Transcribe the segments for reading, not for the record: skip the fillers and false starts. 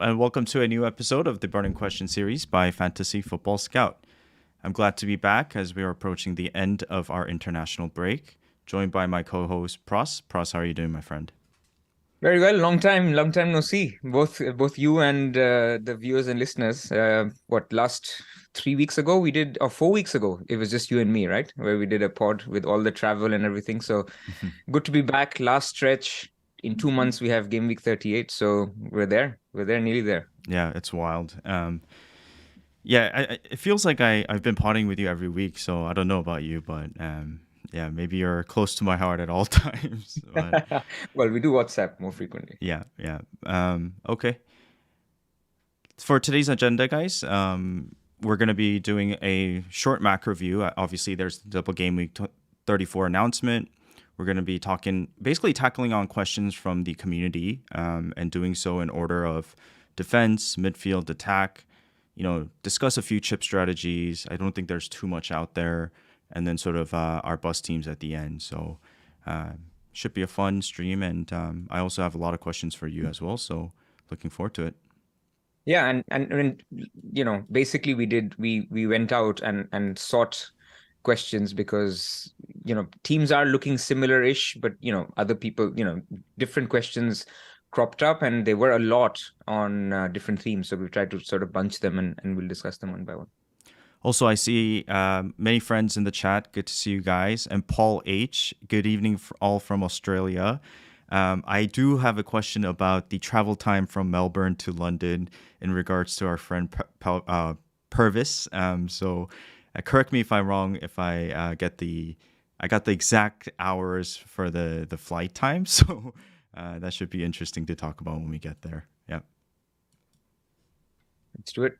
and welcome to a new episode of the Burning Question series by Fantasy Football Scout. I'm glad to be back as we are approaching the end of our international break, joined by my co-host Pras. Pras, how are you doing, my friend? Very well. Long time no see. Both you and the viewers and listeners. Last 3 weeks ago we did, or 4 weeks ago, it was just you and me, right? Where we did a pod with all the travel and everything. So good to be back. Last stretch. In 2 months we have game week 38. So we're there. We're there, nearly there. Yeah, it's wild. It feels like I've been potting with you every week, so I don't know about you, but yeah, maybe you're close to my heart at all times. But Well, we do WhatsApp more frequently. yeah. Okay. For today's agenda, guys, we're going to be doing a short macro review. Obviously, there's the Double Gameweek 34 announcement. We're going to be basically tackling on questions from the community, and doing so in order of defense, midfield, attack. Discuss a few chip strategies. I don't think there's too much out there, and then sort of our bus teams at the end. So should be a fun stream, and I also have a lot of questions for you as well. So looking forward to it. Yeah, and basically we went out and sought questions because teams are looking similar-ish, but other people, different questions cropped up, and there were a lot on different themes. So we've tried to sort of bunch them, and we'll discuss them one by one. Also, I see many friends in the chat. Good to see you guys. And Paul H, good evening all from Australia. I do have a question about the travel time from Melbourne to London in regards to our friend Purvis. So correct me if I'm wrong if I got the exact hours for the flight time. So that should be interesting to talk about when we get there. Yeah. Let's do it.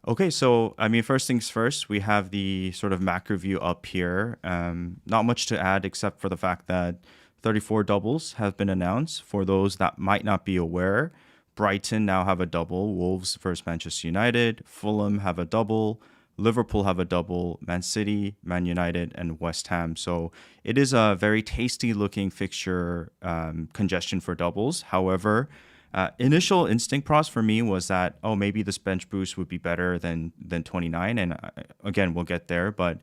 Okay, so first things first, we have the sort of macro view up here. Not much to add except for the fact that 34 doubles have been announced. For those that might not be aware, Brighton now have a double. Wolves versus Manchester United. Fulham have a double. Liverpool have a double. Man City, Man United, and West Ham. So it is a very tasty looking fixture congestion for doubles. However, initial instinct pros for me was that, maybe this bench boost would be better than 29. And again, we'll get there. But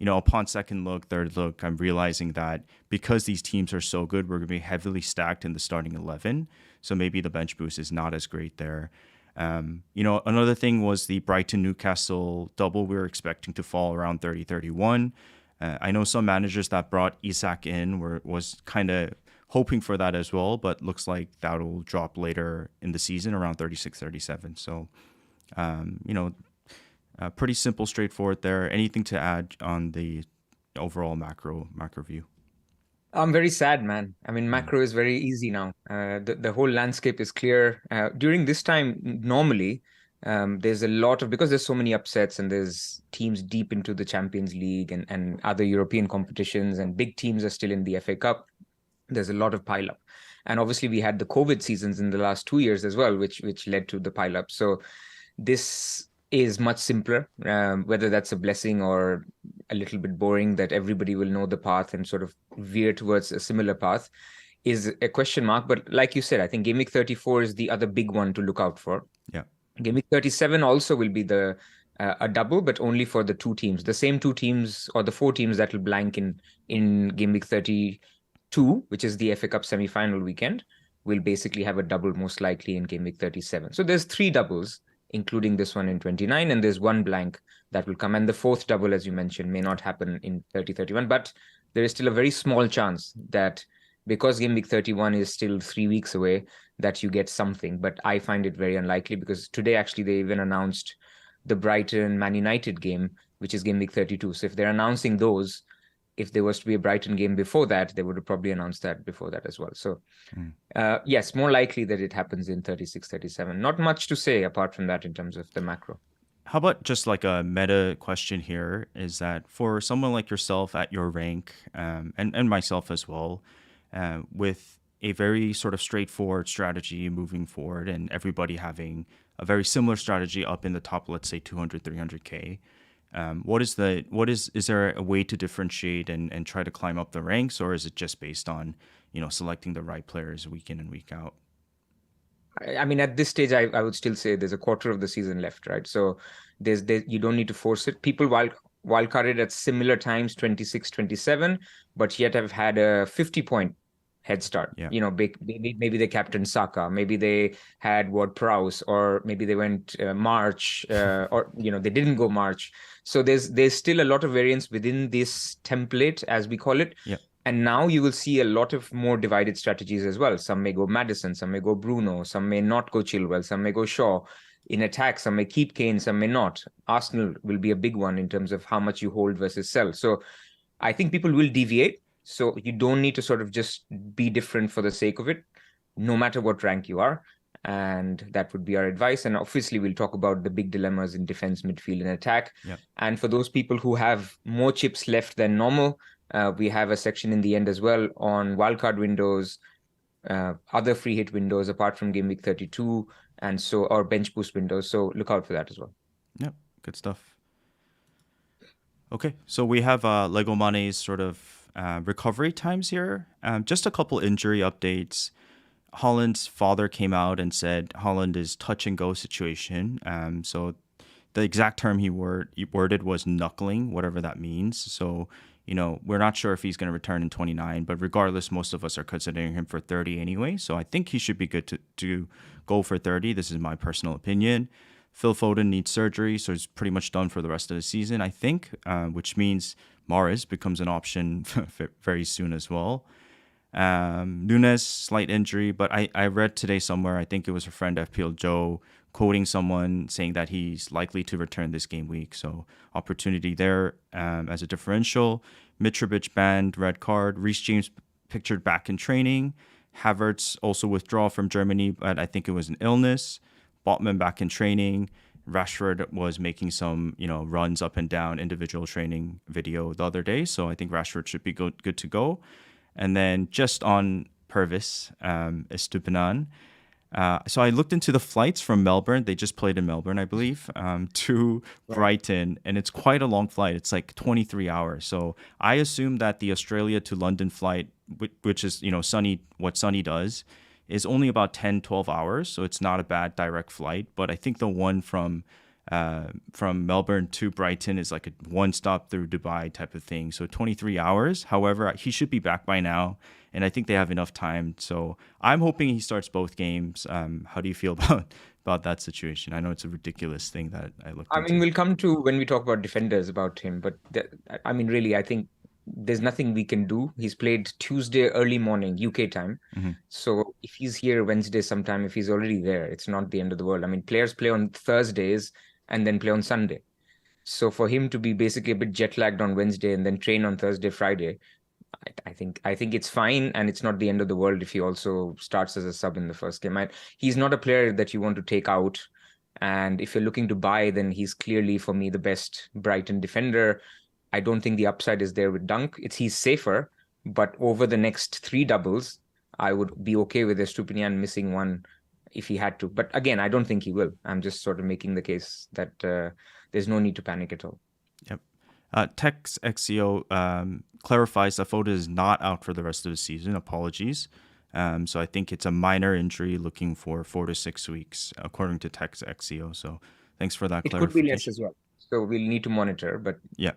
upon second look, third look, I'm realizing that because these teams are so good, we're going to be heavily stacked in the starting 11. So maybe the bench boost is not as great there. Another thing was the Brighton Newcastle double. We were expecting to fall around 30-31. I know some managers that brought Isak in was kind of hoping for that as well, but looks like that'll drop later in the season around 36-37. So, pretty simple, straightforward there. Anything to add on the overall macro view? I'm very sad, man. Macro is very easy now. The whole landscape is clear. During this time, normally, there's a lot of, because there's so many upsets and there's teams deep into the Champions League and other European competitions, and big teams are still in the FA Cup. There's a lot of pile-up. And obviously we had the COVID seasons in the last 2 years as well, which led to the pile-up. So this is much simpler, whether that's a blessing or a little bit boring, that everybody will know the path and sort of veer towards a similar path, is a question mark. But like you said, I think Game Week 34 is the other big one to look out for. Yeah. Game Week 37 also will be a double, but only for the two teams. The same two teams, or the four teams that will blank in Game Week 32, which is the FA Cup semi-final weekend, will basically have a double most likely in Game Week 37. So there's three doubles, including this one in 29, and there's one blank that will come. And the fourth double, as you mentioned, may not happen in 30-31, but there is still a very small chance that, because Game Week 31 is still 3 weeks away, that you get something. But I find it very unlikely, because today actually they even announced the Brighton Man United game, which is Game Week 32. So if they're announcing those, if there was to be a Brighton game before that, they would have probably announced that before that as well. So yes, more likely that it happens in 36-37. Not much to say apart from that in terms of the macro. How about just like a meta question here, is that for someone like yourself at your rank, and myself as well, with a very sort of straightforward strategy moving forward, and everybody having a very similar strategy up in the top, let's say 200, 300K, is there a way to differentiate and try to climb up the ranks, or is it just based on, selecting the right players week in and week out? I mean, at this stage, I would still say there's a quarter of the season left, right? So you don't need to force it. People wildcarded at similar times, 26, 27, but yet have had a 50-point head start. Yeah. You know, maybe they captained Saka, maybe they had Ward-Prowse, or maybe they went March, or they didn't go March. So there's still a lot of variance within this template, as we call it. Yeah. And now you will see a lot of more divided strategies as well. Some may go Madison, some may go Bruno, some may not go Chilwell, some may go Shaw. In attack, some may keep Kane, some may not. Arsenal will be a big one in terms of how much you hold versus sell. So I think people will deviate. So you don't need to sort of just be different for the sake of it, no matter what rank you are. And that would be our advice. And obviously, we'll talk about the big dilemmas in defense, midfield, and attack. Yeah. And for those people who have more chips left than normal, we have a section in the end as well on wildcard windows, other free hit windows apart from Game Week 32, or bench boost windows. So look out for that as well. Yep, good stuff. Okay, so we have Lego Mane's sort of recovery times here. Just a couple injury updates. Holland's father came out and said Holland is touch and go situation. So the exact term he worded was knuckling, whatever that means. So, we're not sure if he's going to return in 29, but regardless, most of us are considering him for 30 anyway. So I think he should be good to go for 30. This is my personal opinion. Phil Foden needs surgery, so he's pretty much done for the rest of the season, I think, which means Mahrez becomes an option very soon as well. Nunes, slight injury, but I read today somewhere, I think it was a friend, FPL Joe, quoting someone saying that he's likely to return this game week. So opportunity there as a differential. Mitrovic banned, red card. Reece James pictured back in training. Havertz also withdraw from Germany, but I think it was an illness. Botman back in training. Rashford was making some, runs up and down individual training video the other day. So I think Rashford should be good to go. And then just on Purvis, Estupinan. So I looked into the flights from Melbourne. They just played in Melbourne, I believe, to Brighton. And it's quite a long flight. It's like 23 hours. So I assume that the Australia to London flight, which is, what Sunny does, is only about 10, 12 hours. So it's not a bad direct flight. But I think the one from Melbourne to Brighton is like a one stop through Dubai type of thing. So 23 hours. However, he should be back by now. And I think they have enough time. So I'm hoping he starts both games. How do you feel about that situation? I know it's a ridiculous thing that I looked into. We'll come to when we talk about defenders about him. But really, I think there's nothing we can do. He's played Tuesday early morning UK time. Mm-hmm. So if he's here Wednesday sometime, if he's already there, it's not the end of the world. Players play on Thursdays and then play on Sunday. So for him to be basically a bit jet lagged on Wednesday and then train on Thursday, Friday, I think it's fine, and it's not the end of the world if he also starts as a sub in the first game. He's not a player that you want to take out, and if you're looking to buy, then he's clearly for me the best Brighton defender. I don't think the upside is there with Dunk. He's safer, but over the next 3 doubles, I would be okay with Estupiñán missing one if he had to. But again, I don't think he will. I'm just sort of making the case that there's no need to panic at all. Yep. Tex XCO clarifies that Foden is not out for the rest of the season. Apologies. So I think it's a minor injury, looking for 4 to 6 weeks, according to Tex XCO. So thanks for that clarification. It could be less as well. So we'll need to monitor, but yeah.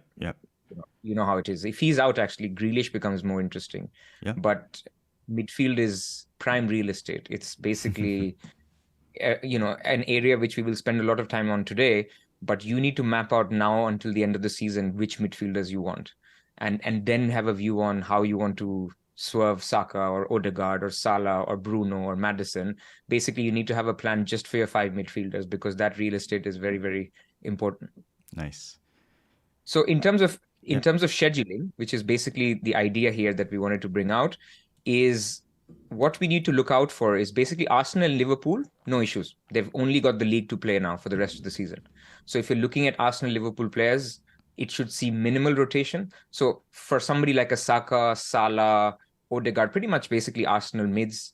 You know how it is. If he's out, actually, Grealish becomes more interesting. Yeah. But midfield is prime real estate. It's basically, an area which we will spend a lot of time on today. But you need to map out now until the end of the season which midfielders you want, and then have a view on how you want to swerve Saka or Odegaard or Salah or Bruno or Maddison. Basically, you need to have a plan just for your 5 midfielders, because that real estate is very, very important. Nice. So in terms of scheduling, which is basically the idea here that we wanted to bring out, is what we need to look out for is basically Arsenal and Liverpool, no issues. They've only got the league to play now for the rest of the season. So if you're looking at Arsenal, Liverpool players, it should see minimal rotation. So for somebody like a Saka, Salah, Odegaard, pretty much basically Arsenal mids,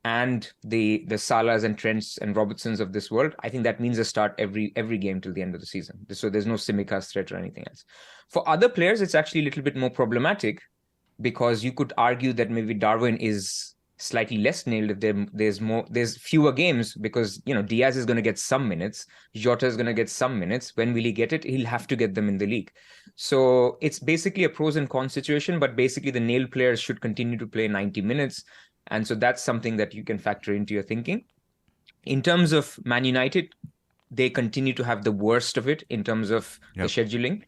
and the Salahs and Trents and Robertsons of this world, I think that means a start every game till the end of the season. So there's no Tsimikas threat or anything else. For other players, it's actually a little bit more problematic, because you could argue that maybe Darwin is slightly less nailed if there's fewer games, because Diaz is going to get some minutes, Jota is going to get some minutes. When will he get it? He'll have to get them in the league. So it's basically a pros and cons situation, but basically the nailed players should continue to play 90 minutes. And so that's something that you can factor into your thinking. In terms of Man United, they continue to have the worst of it in terms of the scheduling.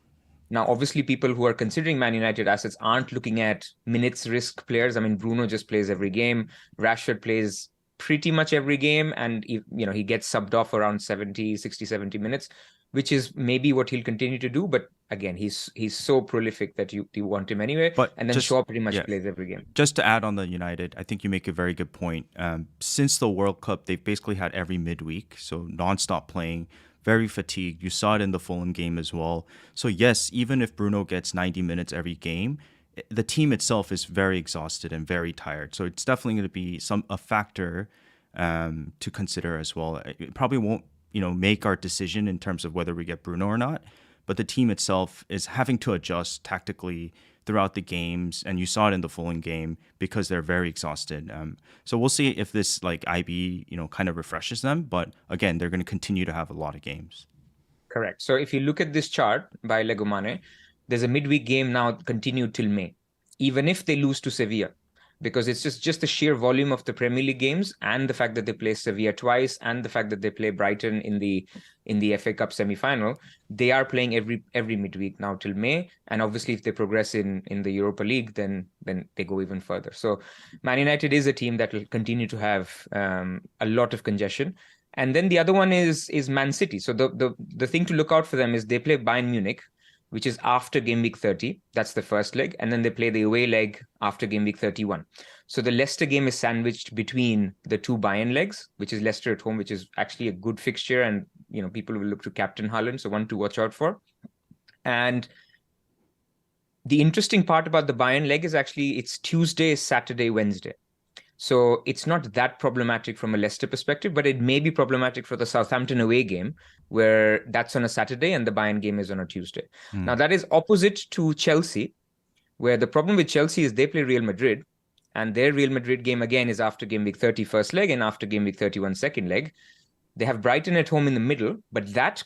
Now, obviously, people who are considering Man United assets aren't looking at minutes risk players. I mean, Bruno just plays every game. Rashford plays pretty much every game. And, he gets subbed off around 70, 60, 70 minutes, which is maybe what he'll continue to do. But again, he's so prolific that you want him anyway. But and then Shaw pretty much plays every game. Just to add on the United, I think you make a very good point. Since the World Cup, they've basically had every midweek, so nonstop playing, very fatigued. You saw it in the Fulham game as well. So yes, even if Bruno gets 90 minutes every game, the team itself is very exhausted and very tired. So it's definitely going to be a factor to consider as well. It probably won't make our decision in terms of whether we get Bruno or not, but the team itself is having to adjust tactically throughout the games, and you saw it in the Fulham game because they're very exhausted. So we'll see if this IB kind of refreshes them, but again, they're going to continue to have a lot of games. Correct. So if you look at this chart by Legomane, there's a midweek game now continued till May, even if they lose to Sevilla, because it's just the sheer volume of the Premier League games and the fact that they play Sevilla twice and the fact that they play Brighton in the FA Cup semi-final. They are playing every midweek now till May, and obviously if they progress in the Europa League, then they go even further. So Man United is a team that will continue to have a lot of congestion. And then the other one is Man City. So the thing to look out for them is they play Bayern Munich, which is after game week 30. That's the first leg. And then they play the away leg after game week 31. So the Leicester game is sandwiched between the two Bayern legs, which is Leicester at home, which is actually a good fixture. And, people will look to captain Haaland. So one to watch out for. And the interesting part about the Bayern leg is actually it's Tuesday, Saturday, Wednesday. So it's not that problematic from a Leicester perspective, but it may be problematic for the Southampton away game, where that's on a Saturday and the Bayern game is on a Tuesday. Now, that is opposite to Chelsea, where the problem with Chelsea is they play Real Madrid, and their Real Madrid game, again, is after game week 30 first leg and after game week 31 second leg. They have Brighton at home in the middle, but that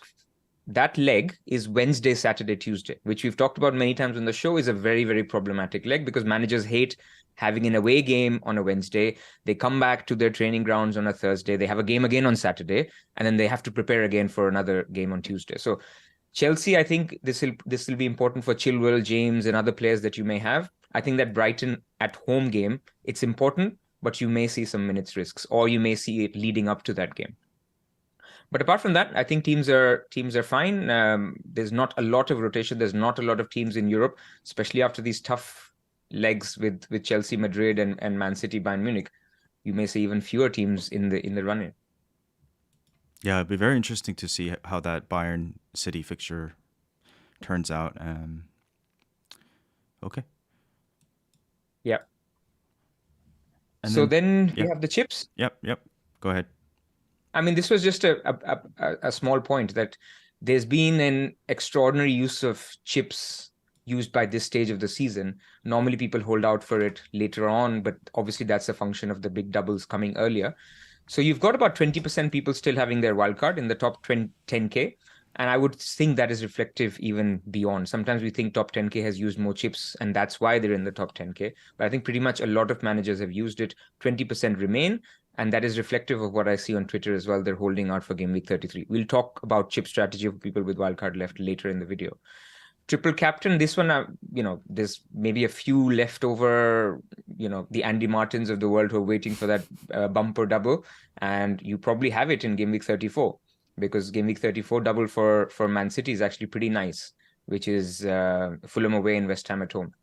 leg is Wednesday, Saturday, Tuesday, which we've talked about many times on the show, is a very, very problematic leg because managers hate having an away game on a Wednesday. They come back to their training grounds on a Thursday. They have a game again on Saturday, and then they have to prepare again for another game on Tuesday. So Chelsea, I think this will be important for Chilwell, James, and other players that you may have. I think that Brighton at home game, it's important, but you may see some minutes risks, or you may see it leading up to that game. But apart from that, I think teams are fine. There's not a lot of rotation. There's not a lot of teams in Europe, especially after these tough legs with Chelsea, Madrid, and Man City, Bayern Munich. You may see even fewer teams in the run-in. Yeah, it'd be very interesting to see how that Bayern City fixture turns out. Okay. Yeah. And so then we have the chips. Yep. Go ahead. I mean, this was just a small point that there's been an extraordinary use of chips used by this stage of the season. Normally people hold out for it later on, but obviously that's a function of the big doubles coming earlier. So you've got about 20% people still having their wildcard in the top 10K. And I would think that is reflective even beyond. Sometimes we think top 10K has used more chips and that's why they're in the top 10K. But I think pretty much a lot of managers have used it. 20% remain. And that is reflective of what I see on Twitter as well. They're holding out for game week 33. We'll talk about chip strategy for people with wildcard left later in the video. Triple captain, this one, there's maybe a few left over, the Andy Martins of the world who are waiting for that bumper double. And you probably have it in game week 34 because game week 34 double for Man City is actually pretty nice, which is Fulham away and West Ham at home.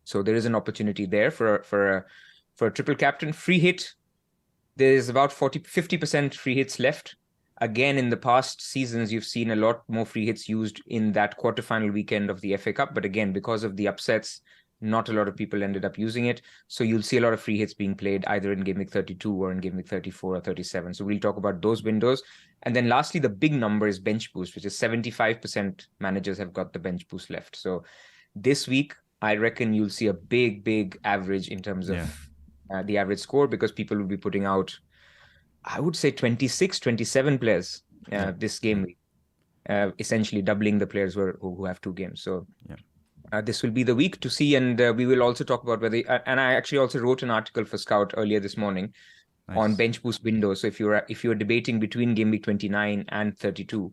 So there is an opportunity there for a triple captain. Free hit, there's about 50% free hits left. Again, in the past seasons, you've seen a lot more free hits used in that quarterfinal weekend of the FA Cup. But again, because of the upsets, not a lot of people ended up using it. So you'll see a lot of free hits being played either in game week 32 or in game week 34 or 37. So we'll talk about those windows. And then lastly, the big number is bench boost, which is 75% managers have got the bench boost left. So this week, I reckon you'll see a big average in terms of the average score, because people will be putting out, I would say 26, 27 players this game week, essentially doubling the players who have 2 games. So this will be the week to see, and we will also talk about whether. And I actually also wrote an article for Scout earlier this morning on bench boost windows. So if you're debating between game week 29 and 32,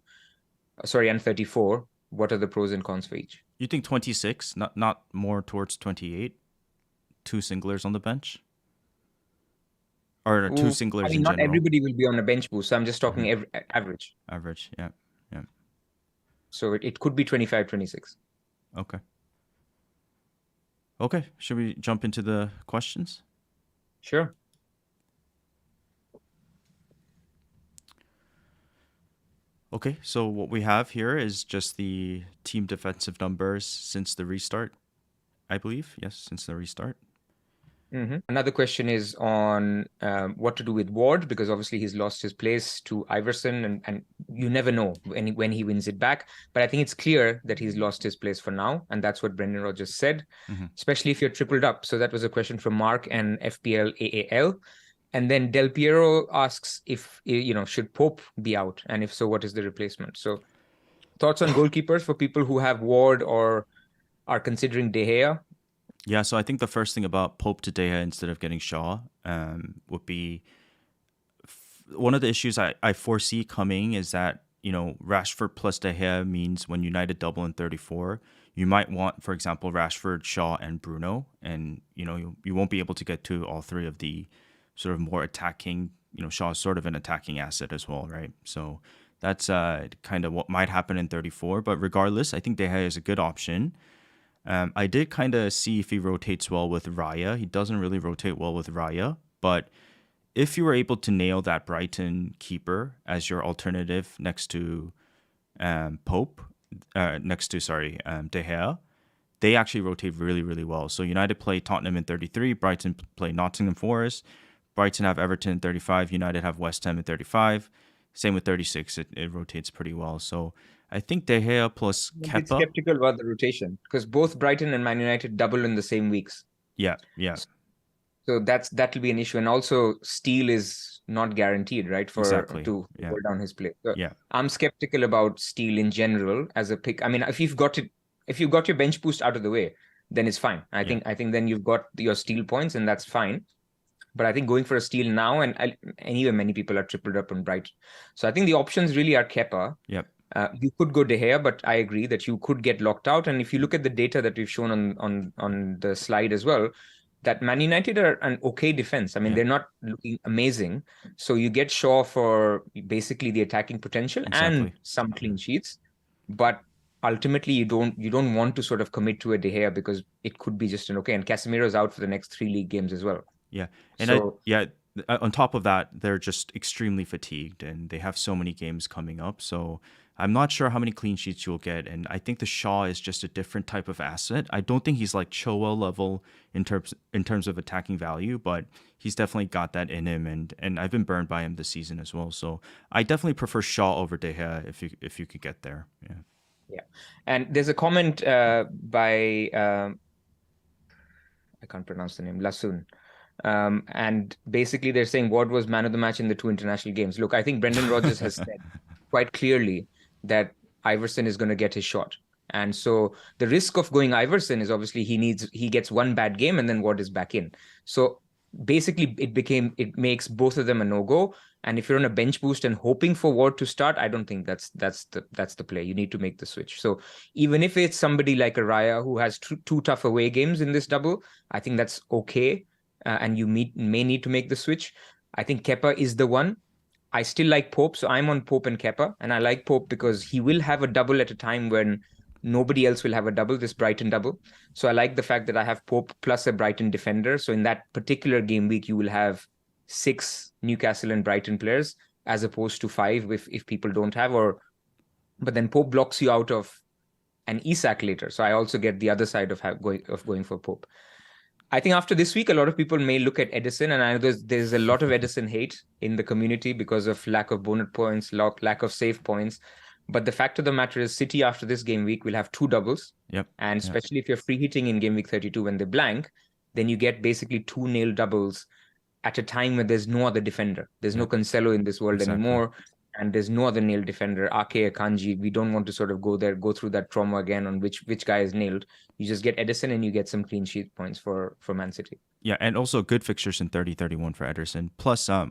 and 34, what are the pros and cons for each? You think 26, not more towards 28? 2 singlers on the bench? Or 2 singlers in not general? Everybody will be on a bench boost, so I'm just talking average. Average, yeah. So it could be 25, 26. Okay, should we jump into the questions? Sure. Okay, so what we have here is just the team defensive numbers since the restart, I believe. Yes, since the restart. Another question is on what to do with Ward, because obviously he's lost his place to Iverson, and you never know when he wins it back. But I think it's clear that he's lost his place for now, and that's what Brendan Rodgers said, especially if you're tripled up. So that was a question from Mark and FPL AAL. And then Del Piero asks if, should Pope be out? And if so, what is the replacement? So thoughts on goalkeepers for people who have Ward or are considering De Gea? Yeah, so I think the first thing about Pope to De Gea instead of getting Shaw would be one of the issues I foresee coming is that, Rashford plus De Gea means when United double in 34, you might want, for example, Rashford, Shaw, and Bruno. And, you won't be able to get to all 3 of the sort of more attacking, Shaw is sort of an attacking asset as well, right? So that's kind of what might happen in 34. But regardless, I think De Gea is a good option. I did kind of see if he rotates well with Raya. He doesn't really rotate well with Raya, but if you were able to nail that Brighton keeper as your alternative next to De Gea, they actually rotate really, really well. So United play Tottenham in 33, Brighton play Nottingham Forest, Brighton have Everton in 35, United have West Ham in 35. Same with 36, it rotates pretty well. So I think De Gea plus Kepa. I'm skeptical about the rotation because both Brighton and Man United double in the same weeks. Yeah. So that'll be an issue, and also Steele is not guaranteed, right? To hold down his play. So I'm skeptical about Steele in general as a pick. I mean, if you've got your bench boost out of the way, then it's fine. I think then you've got your Steele points, and that's fine. But I think going for a steal now, and anyway, many people are tripled up on Brighton. So I think the options really are Kepa. Yep. You could go De Gea, but I agree that you could get locked out. And if you look at the data that we've shown on the slide as well, that Man United are an okay defense. I mean, they're not looking amazing. So you get Shaw for basically the attacking potential and some clean sheets. But ultimately, you don't want to sort of commit to a De Gea because it could be just an okay. And Casemiro's out for the next 3 league games as well. Yeah. And on top of that, they're just extremely fatigued and they have so many games coming up. So I'm not sure how many clean sheets you'll get. And I think the Shaw is just a different type of asset. I don't think he's like Chilwell level in terms of attacking value, but he's definitely got that in him. And I've been burned by him this season as well. So I definitely prefer Shaw over De Gea if you could get there. Yeah. And there's a comment by I can't pronounce the name, Lasun. And basically they're saying Ward was man of the match in the 2 international games. Look, I think Brendan Rodgers has said quite clearly that Iverson is going to get his shot. And so the risk of going Iverson is obviously he gets 1 bad game and then Ward is back in. So basically it makes both of them a no-go. And if you're on a bench boost and hoping for Ward to start, I don't think that's the play. You need to make the switch. So even if it's somebody like a Raya who has 2 tough away games in this double, I think that's okay. And you may need to make the switch. I think Kepa is the one. I still like Pope, so I'm on Pope and Kepa. And I like Pope because he will have a double at a time when nobody else will have a double, this Brighton double. So I like the fact that I have Pope plus a Brighton defender. So in that particular game week, you will have 6 Newcastle and Brighton players as opposed to 5 if people don't have. But then Pope blocks you out of an Isak later. So I also get the other side of going for Pope. I think after this week, a lot of people may look at Edison, and I know there's a lot of Edison hate in the community because of lack of bonus points, lack of save points. But the fact of the matter is City after this game week will have 2 doubles. Yep. And especially if you're free hitting in game week 32 when they blank, then you get basically 2 nailed doubles at a time when there's no other defender. There's no Cancelo in this world anymore, and there's no other nailed defender. Ake, Akanji, we don't want to sort of go through that trauma again on which guy is nailed. You just get Edison and you get some clean sheet points for Man City. Yeah, and also good fixtures in 30-31 for Ederson. Plus, I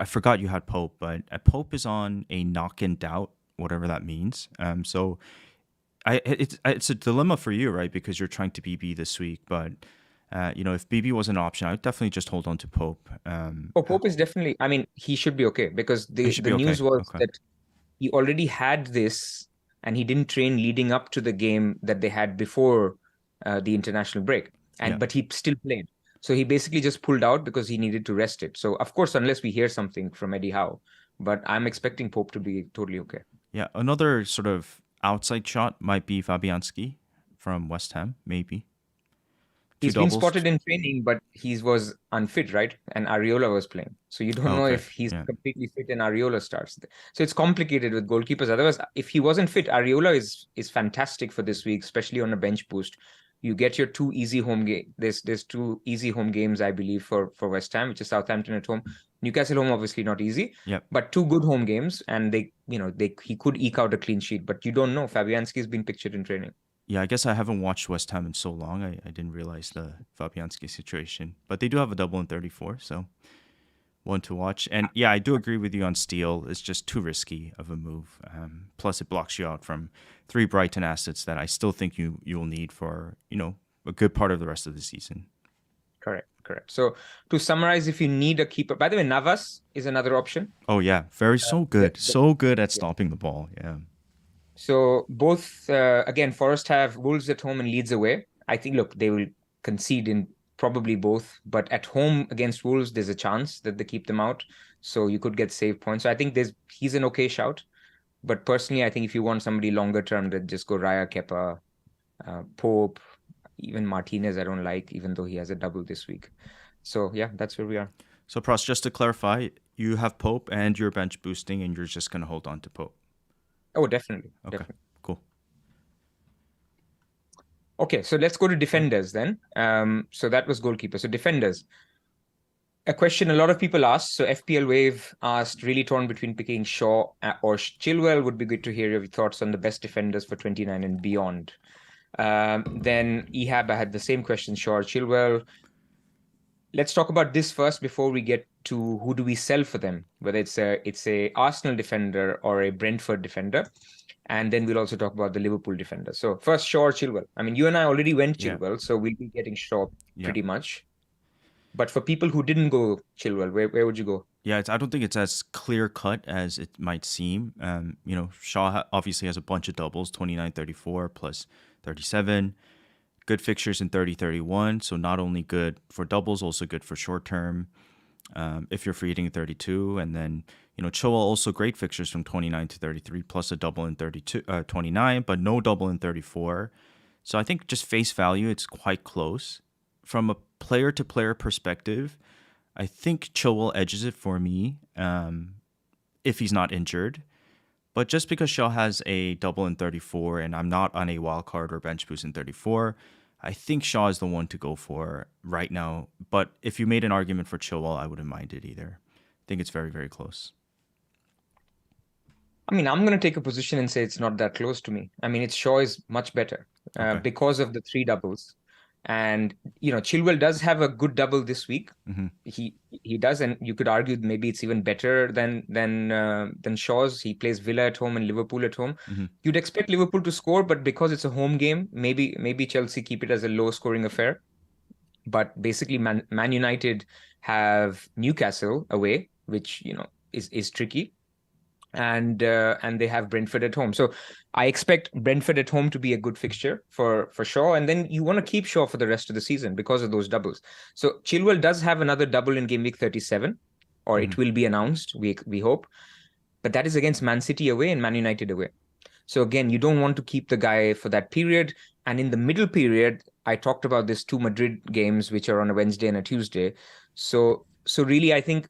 forgot you had Pope, but Pope is on a knock and doubt, whatever that means. So it's a dilemma for you, right? Because you're trying to BB this week, but if BB was an option, I would definitely just hold on to Pope. Pope is definitely. I mean, he should be okay because the news was that he already had this and he didn't train leading up to the game that they had before the international break, but he still played. So he basically just pulled out because he needed to rest it. So of course, unless we hear something from Eddie Howe, but I'm expecting Pope to be totally okay. Yeah, another sort of outside shot might be Fabianski from West Ham, maybe. He's been spotted in training, but he was unfit, right? And Areola was playing. So you don't know if he's completely fit and Areola starts. So it's complicated with goalkeepers. Otherwise, if he wasn't fit, Areola is fantastic for this week, especially on a bench boost. You get your 2 easy home games. There's 2 easy home games, I believe, for West Ham, which is Southampton at home. Newcastle home, obviously not easy, but 2 good home games, and he could eke out a clean sheet, but you don't know. Fabianski has been pictured in training. Yeah, I guess I haven't watched West Ham in so long. I didn't realize the Fabianski situation. But they do have a double in 34, so one to watch. And yeah, I do agree with you on Steele. It's just too risky of a move. Plus, it blocks you out from 3 Brighton assets that I still think you'll need for, a good part of the rest of the season. Correct. So to summarize, if you need a keeper, by the way, Navas is another option. Oh, yeah. So good at stopping the ball. Yeah. So both, again, Forest have Wolves at home and Leeds away. I think, look, they will concede in probably both, but at home against Wolves, there's a chance that they keep them out. So you could get save points. So I think he's an okay shout. But personally, I think if you want somebody longer term, then just go Raya, Kepa, Pope, even Martinez, I don't like, even though he has a double this week. So yeah, that's where we are. So Pras, just to clarify, you have Pope and you're bench boosting and you're just going to hold on to Pope. Oh, definitely. Okay, cool. Okay, so let's go to defenders then. So that was goalkeeper. So defenders. A question a lot of people asked. So FPL Wave asked, really torn between picking Shaw or Chilwell. Would be good to hear your thoughts on the best defenders for 29 and beyond. Then Ehab, I had the same question, Shaw or Chilwell. Let's talk about this first before we get to who do we sell for them, whether it's a Arsenal defender or a Brentford defender. And then we'll also talk about the Liverpool defender. So first, Shaw or Chilwell. I mean, you and I already went Chilwell, so we'll be getting Shaw pretty much. But for people who didn't go Chilwell, where would you go? Yeah, I don't think it's as clear cut as it might seem. Shaw obviously has a bunch of doubles, 29-34 plus 37. Good fixtures in 30-31, so not only good for doubles, also good for short term. If you're free hitting 32, and then Chilwell also great fixtures from 29-33 plus a double in 29, but no double in 34. So I think just face value, it's quite close. From a player to player perspective, I think Chilwell edges it for me if he's not injured. But just because Shaw has a double in 34 and I'm not on a wild card or bench boost in 34, I think Shaw is the one to go for right now. But if you made an argument for Chilwell, I wouldn't mind it either. I think it's very, very close. I mean, I'm going to take a position and say it's not that close to me. I mean, Shaw is much better because of the 3 doubles. And, Chilwell does have a good double this week. Mm-hmm. He does, and you could argue maybe it's even better than Shaw's. He plays Villa at home and Liverpool at home. Mm-hmm. You'd expect Liverpool to score, but because it's a home game, maybe Chelsea keep it as a low-scoring affair. But basically, Man United have Newcastle away, which is tricky. And they have Brentford at home. So I expect Brentford at home to be a good fixture for Shaw. And then you want to keep Shaw for the rest of the season because of those doubles. So Chilwell does have another double in game week 37, or it will be announced, we hope. But that is against Man City away and Man United away. So again, you don't want to keep the guy for that period. And in the middle period, I talked about these 2 Madrid games, which are on a Wednesday and a Tuesday. So really, I think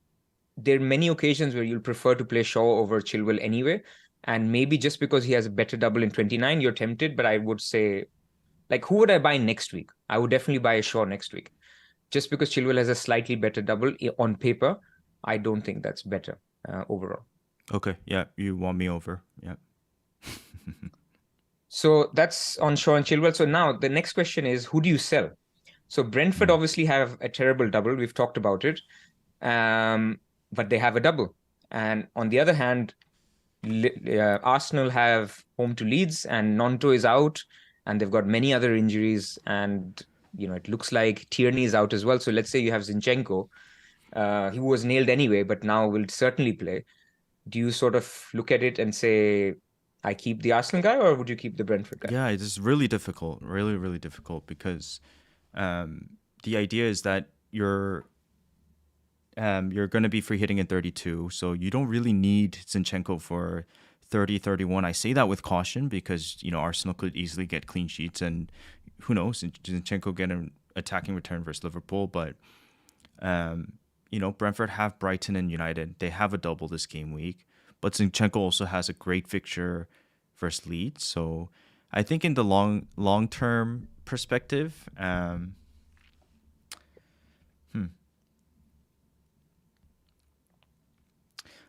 there are many occasions where you'll prefer to play Shaw over Chilwell anyway. And maybe just because he has a better double in 29, you're tempted. But I would say, who would I buy next week? I would definitely buy a Shaw next week. Just because Chilwell has a slightly better double on paper, I don't think that's better overall. Okay, yeah, you won me over. Yeah. So that's on Shaw and Chilwell. So now the next question is, who do you sell? So Brentford obviously have a terrible double. We've talked about it. But they have a double. And on the other hand, Arsenal have home to Leeds and Nonto is out and they've got many other injuries. And, it looks like Tierney is out as well. So let's say you have Zinchenko. He was nailed anyway, but now will certainly play. Do you sort of look at it and say, I keep the Arsenal guy, or would you keep the Brentford guy? Yeah, it's really difficult, really, really difficult because the idea is that you're going to be free hitting in 32, so you don't really need Zinchenko for 30, 31. I say that with caution because, Arsenal could easily get clean sheets and who knows, Zinchenko get an attacking return versus Liverpool. But, Brentford have Brighton and United. They have a double this game week, but Zinchenko also has a great fixture versus Leeds. So I think in the long-term perspective,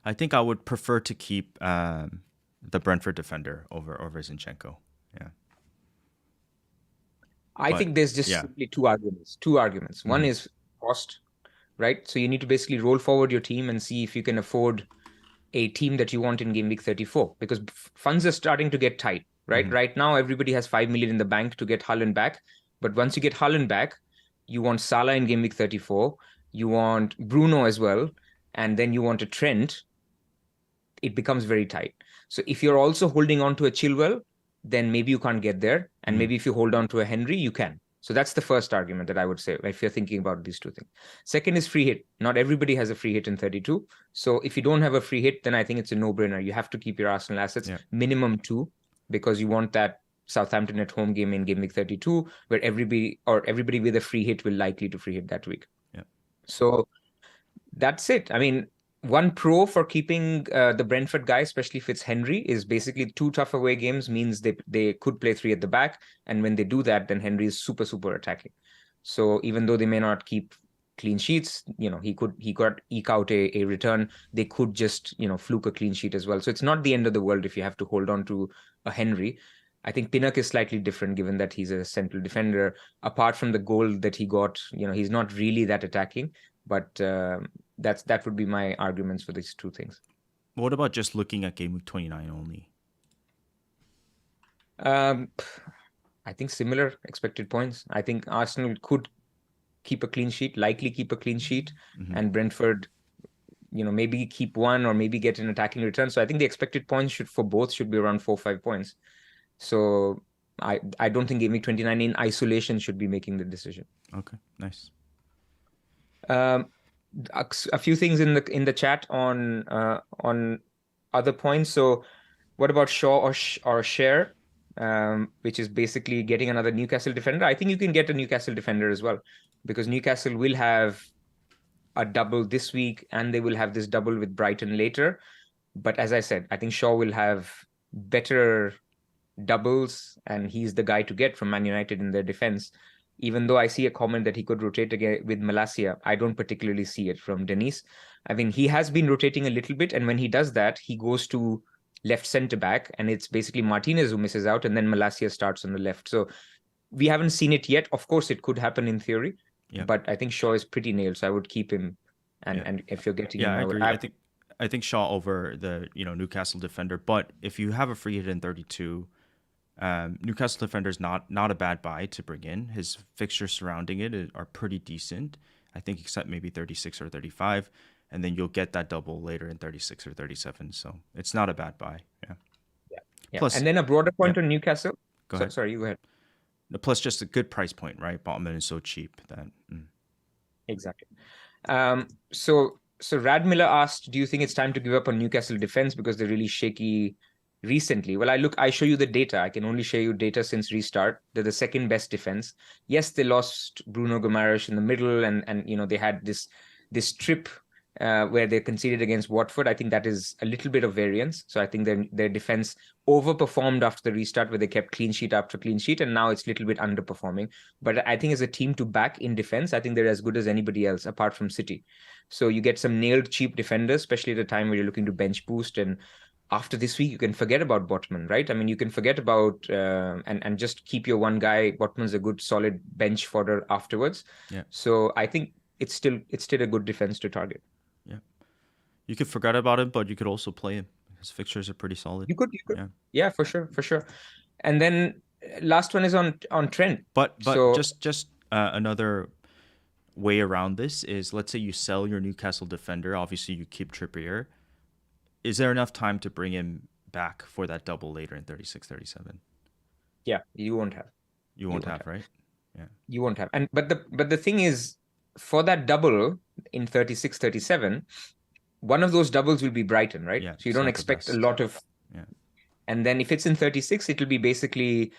I think I would prefer to keep the Brentford defender over Zinchenko. Yeah. I think there's just simply two arguments. One is cost, right? So you need to basically roll forward your team and see if you can afford a team that you want in game week 34, because funds are starting to get tight, right? Right now, everybody has 5 million in the bank to get Haaland back. But once you get Haaland back, you want Salah in game week 34. You want Bruno as well. And then you want a Trent. It becomes very tight. So if you're also holding on to a Chilwell, then maybe you can't get there. And maybe if you hold on to a Henry, you can. So that's the first argument that I would say if you're thinking about these two things. Second is free hit. Not everybody has a free hit in 32. So if you don't have a free hit, then I think it's a no-brainer. You have to keep your Arsenal assets, minimum 2, because you want that Southampton at home game in game week 32, where everybody with a free hit will likely to free hit that week. Yeah. So that's it. I mean, one pro for keeping the Brentford guy, especially if it's Henry, is basically 2 tough away games means they could play 3 at the back. And when they do that, then Henry is super, super attacking. So even though they may not keep clean sheets, he could eke out a return. They could just, fluke a clean sheet as well. So it's not the end of the world if you have to hold on to a Henry. I think Pinnock is slightly different given that he's a central defender. Apart from the goal that he got, he's not really that attacking. But that would be my arguments for these two things. What about just looking at game week 29 only? I think similar expected points. I think Arsenal could keep a clean sheet, likely keep a clean sheet, and Brentford, maybe keep 1 or maybe get an attacking return. So I think the expected points for both should be around 4 or 5 points. So I don't think game week 29 in isolation should be making the decision. Okay, nice. A few things in the chat on other points. So what about Shaw or Share, which is basically getting another Newcastle defender? I think you can get a Newcastle defender as well, because Newcastle will have a double this week and they will have this double with Brighton later. But as I said, I think Shaw will have better doubles and he's the guy to get from Man United in their defense. Even though I see a comment that he could rotate again with Malacia, I don't particularly see it from Denise. I mean, he has been rotating a little bit, and when he does that, he goes to left centre back, and it's basically Martinez who misses out, and then Malacia starts on the left. So we haven't seen it yet. Of course, it could happen in theory, but I think Shaw is pretty nailed, so I would keep him. And if you're getting him, I agree. I think Shaw over the Newcastle defender, but if you have a free hit in 32. Newcastle defender is not a bad buy to bring in. His fixtures surrounding it are pretty decent. I think except maybe 36 or 35, and then you'll get that double later in 36 or 37. So it's not a bad buy. Yeah. Plus, and then a broader point on Newcastle. Go ahead. Sorry, you go ahead. Plus, just a good price point, right? Botman is so cheap that. Exactly. So Radmiller asked, do you think it's time to give up on Newcastle defense because they're really shaky recently? Well, I show you the data. I can only show you data since restart. They're the second best defense. Yes, they lost Bruno Guimaraes in the middle, and they had this trip where they conceded against Watford. I think that is a little bit of variance. So I think their defense overperformed after the restart, where they kept clean sheet after clean sheet, and now it's a little bit underperforming. But I think as a team to back in defense, I think they're as good as anybody else apart from City. So you get some nailed cheap defenders, especially at a time where you're looking to bench boost. And after this week, you can forget about Botman, right? I mean, you can forget about and just keep your one guy. Botman's a good solid bench fodder afterwards. Yeah. So I think it's still a good defense to target. Yeah. You could forget about him, but you could also play him. His fixtures are pretty solid. You could. Yeah, for sure. And then last one is on Trent. But just another way around this is, let's say you sell your Newcastle defender. Obviously, you keep Trippier. Is there enough time to bring him back for that double later in 36, 37? Yeah, you won't have. You won't have, right? Yeah. You won't have. And but the thing is, for that double in 36, 37, one of those doubles will be Brighton, right? Yeah, so you don't expect a lot of. Yeah. And then if it's in 36, it'll be basically,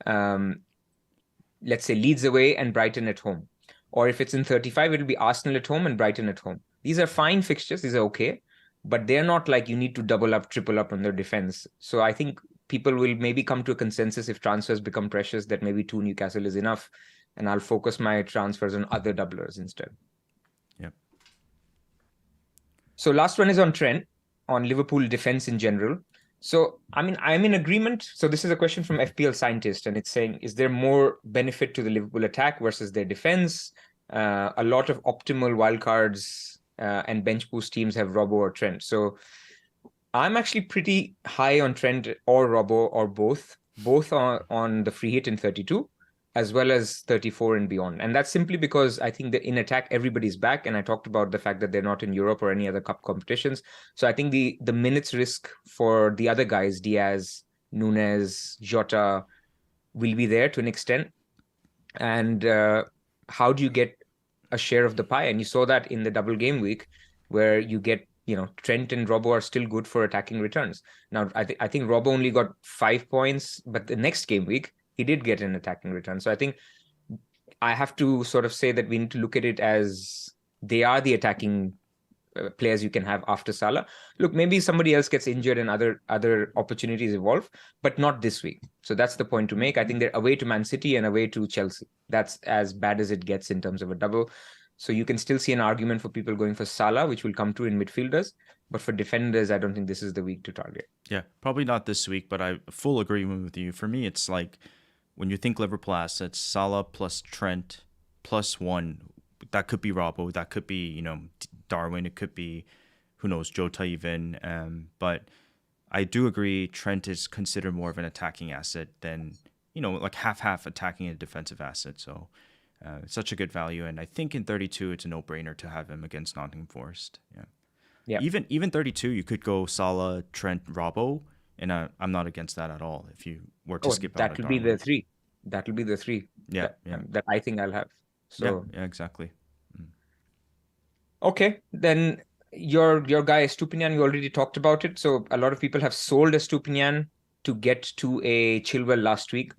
let's say, Leeds away and Brighton at home. Or if it's in 35, it'll be Arsenal at home and Brighton at home. These are fine fixtures. These are okay. But they're not like you need to double up, triple up on their defense. So I think people will maybe come to a consensus if transfers become precious that maybe 2 Newcastle is enough. And I'll focus my transfers on other doublers instead. Yep. So last one is on Trent, on Liverpool defense in general. So, I mean, I'm in agreement. So this is a question from FPL Scientist, and it's saying, is there more benefit to the Liverpool attack versus their defense? A lot of optimal wildcards and bench boost teams have Robbo or Trent. So I'm actually pretty high on Trent or Robbo or both on the free hit in 32, as well as 34 and beyond. And that's simply because I think that in attack, everybody's back. And I talked about the fact that they're not in Europe or any other cup competitions. So I think the minutes risk for the other guys, Diaz, Nunes, Jota, will be there to an extent. And how do you get a share of the pie? And you saw that in the double game week, where you get, Trent and Robbo are still good for attacking returns. Now, I think Robbo only got 5 points, but the next game week, he did get an attacking return. So I think I have to sort of say that we need to look at it as they are the attacking players you can have after Salah. Look, maybe somebody else gets injured and other opportunities evolve, but not this week. So that's the point to make. I think they're away to Man City and away to Chelsea. That's as bad as it gets in terms of a double. So you can still see an argument for people going for Salah, which will come true in midfielders. But for defenders, I don't think this is the week to target. Yeah, probably not this week, but I full agreement with you. For me, it's like, when you think Liverpool assets, Salah plus Trent plus 1, that could be Robbo, that could be, Darwin, it could be, who knows, Jota even. But I do agree Trent is considered more of an attacking asset than, like half attacking and defensive asset. So it's such a good value. And I think in 32, it's a no-brainer to have him against Nottingham Forest. Yeah. Even 32, you could go Salah, Trent, Robbo. And I'm not against that at all. If you were to skip out, that will be the 3. That will be the 3. Yeah, that I think I'll have. So yeah, exactly. Okay, then your guy Estupinian, you already talked about it. So a lot of people have sold Estupinian to get to a Chilwell last week.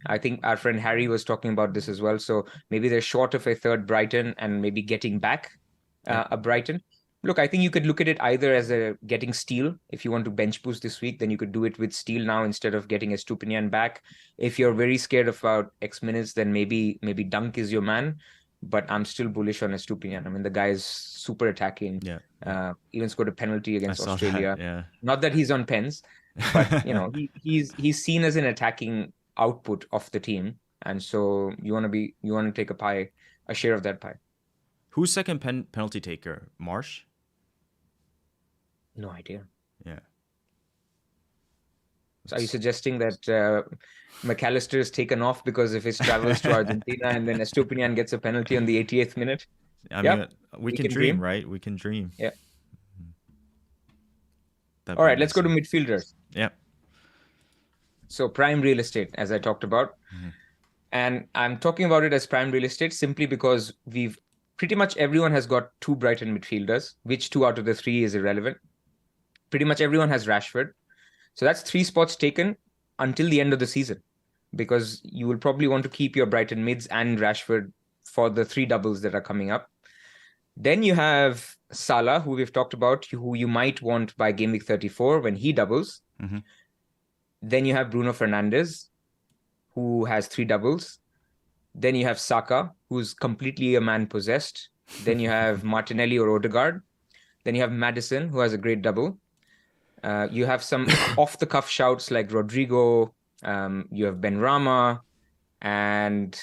I think our friend Harry was talking about this as well. So maybe they're short of a third Brighton and maybe getting back a Brighton. Look, I think you could look at it either as a getting Steele. If you want to bench boost this week, then you could do it with Steele now instead of getting Estupinian back. If you're very scared about X minutes, then maybe Dunk is your man. But I'm still bullish on Estupinian. I mean, the guy is super attacking. Yeah. Even scored a penalty against Australia. That, yeah. Not that he's on pens, but he's seen as an attacking output of the team, and so you want to take a share of that pie. Who's second penalty taker? Marsh? No idea. Yeah. So are you suggesting that McAllister is taken off because of his travels to Argentina, and then Estupinian gets a penalty on the 88th minute? I mean, we can dream, right? We can dream. Yeah. All right, let's go to midfielders. Yeah. So prime real estate, as I talked about. Mm-hmm. And I'm talking about it as prime real estate simply because pretty much everyone has got 2 Brighton midfielders, which 2 out of the 3 is irrelevant. Pretty much everyone has Rashford. So that's 3 spots taken until the end of the season, because you will probably want to keep your Brighton mids and Rashford for the 3 doubles that are coming up. Then you have Salah, who we've talked about, who you might want by game week 34 when he doubles. Mm-hmm. Then you have Bruno Fernandes, who has 3 doubles. Then you have Saka, who's completely a man possessed. Then you have Martinelli or Odegaard. Then you have Madison, who has a great double. You have some off the cuff shouts like Rodrigo. You have Ben Rama, and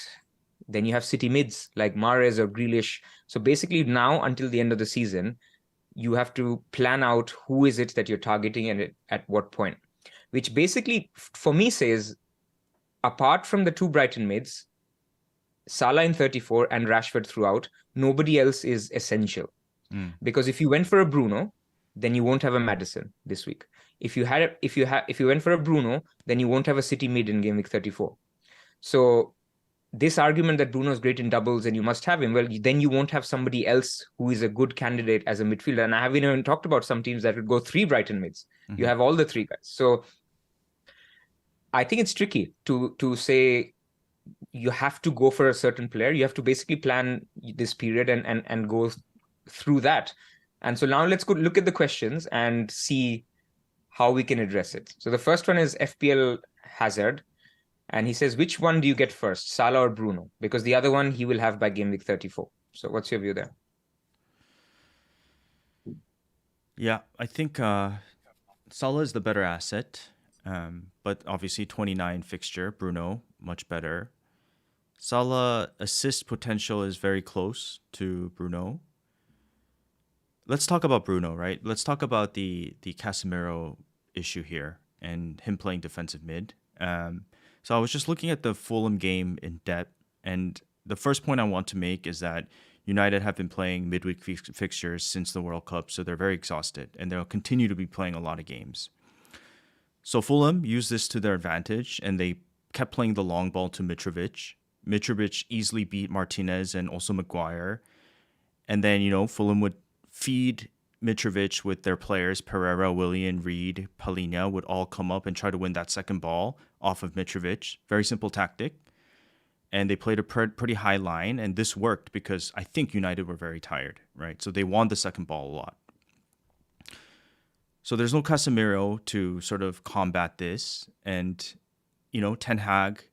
then you have City mids like Mahrez or Grealish. So basically, now until the end of the season, you have to plan out who is it that you're targeting and at what point. Which basically, for me, says apart from the 2 Brighton mids, Salah in 34 and Rashford throughout, nobody else is essential. Because if you went for a Bruno, then you won't have a Madison this week. If you went for a Bruno, then you won't have a City mid in game week 34. So this argument that Bruno is great in doubles and you must have him, well, then you won't have somebody else who is a good candidate as a midfielder. And I haven't even talked about some teams that would go 3 Brighton mids. Mm-hmm. You have all the 3 guys. So I think it's tricky to say you have to go for a certain player. You have to basically plan this period and go through that. And so now let's go look at the questions and see how we can address it. So the first one is FPL Hazard. And he says, which one do you get first, Salah or Bruno? Because the other one he will have by game week 34. So what's your view there? Yeah, I think Salah is the better asset. But obviously 29 fixture, Bruno, much better. Salah assist potential is very close to Bruno. Let's talk about Bruno, right? Let's talk about the Casemiro issue here and him playing defensive mid. So I was just looking at the Fulham game in depth, and the first point I want to make is that United have been playing midweek fixtures since the World Cup, so they're very exhausted, and they'll continue to be playing a lot of games. So Fulham used this to their advantage, and they kept playing the long ball to Mitrovic. Mitrovic easily beat Martinez and also Maguire. And then, Fulham would feed Mitrovic with their players, Pereira, Willian, Reed, Palhinha, would all come up and try to win that second ball off of Mitrovic. Very simple tactic. And they played a pretty high line, and this worked because I think United were very tired, right? So they won the second ball a lot. So there's no Casemiro to sort of combat this. And, Ten Hag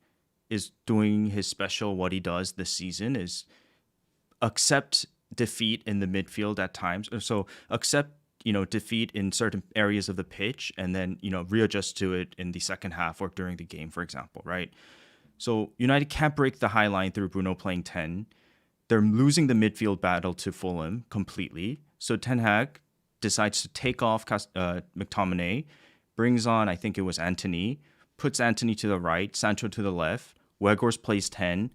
is doing his special, what he does this season is accept defeat in the midfield at times. So accept, defeat in certain areas of the pitch and then, readjust to it in the second half or during the game, for example, right? So United can't break the high line through Bruno playing 10. They're losing the midfield battle to Fulham completely. So Ten Hag decides to take off McTominay, brings on, I think it was Antony, puts Antony to the right, Sancho to the left, Weghorst plays 10,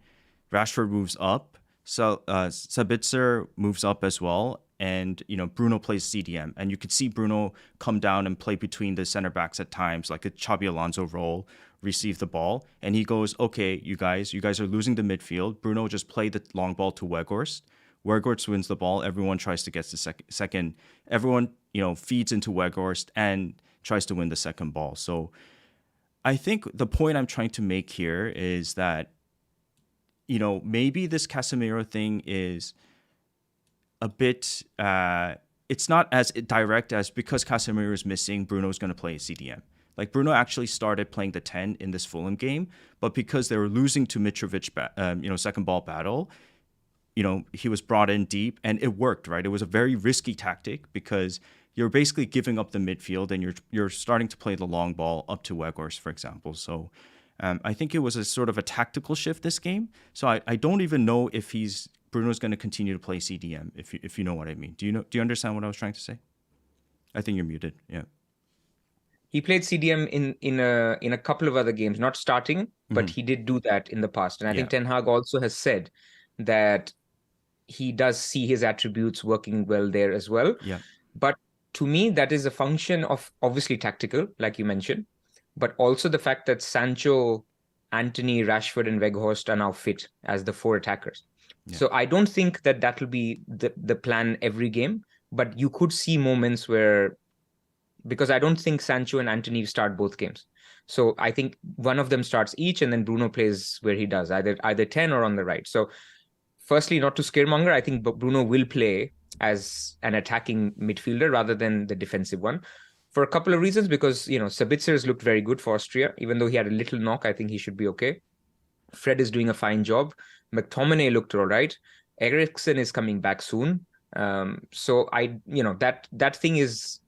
Rashford moves up, so Sabitzer moves up as well, and Bruno plays CDM, and you could see Bruno come down and play between the center backs at times, like a Xabi Alonso role, receive the ball, and he goes, okay, you guys are losing the midfield. Bruno just play the long ball to Weghorst. Weghorst wins the ball. Everyone tries to get the second. Everyone feeds into Weghorst and tries to win the second ball. So I think the point I'm trying to make here is that maybe this Casemiro thing is a bit. It's not as direct as because Casemiro is missing, Bruno's going to play a CDM. Like Bruno actually started playing the 10 in this Fulham game, but because they were losing to Mitrovic, second ball battle, he was brought in deep and it worked, right? It was a very risky tactic because you're basically giving up the midfield and you're starting to play the long ball up to Weghorst, for example. So I think it was a sort of a tactical shift this game. So I don't even know if Bruno's going to continue to play CDM, if you know what I mean. Do you understand what I was trying to say? I think you're muted. Yeah. He played CDM in a couple of other games, not starting, but he did do that in the past. And I think Ten Hag also has said that he does see his attributes working well there as well. Yeah. But to me, that is a function of obviously tactical, like you mentioned, but also the fact that Sancho, Antony, Rashford, and Weghorst are now fit as the 4 attackers. Yeah. So I don't think that will be the plan every game, but you could see moments where, because I don't think Sancho and Antony start both games. So I think one of them starts each and then Bruno plays where he does, either 10 or on the right. So firstly, not to scaremonger, I think Bruno will play as an attacking midfielder rather than the defensive one. For a couple of reasons, because Sabitzer has looked very good for Austria, even though he had a little knock. I think he should be okay. Fred is doing a fine job. McTominay looked all right. Eriksen is coming back soon. So that thing is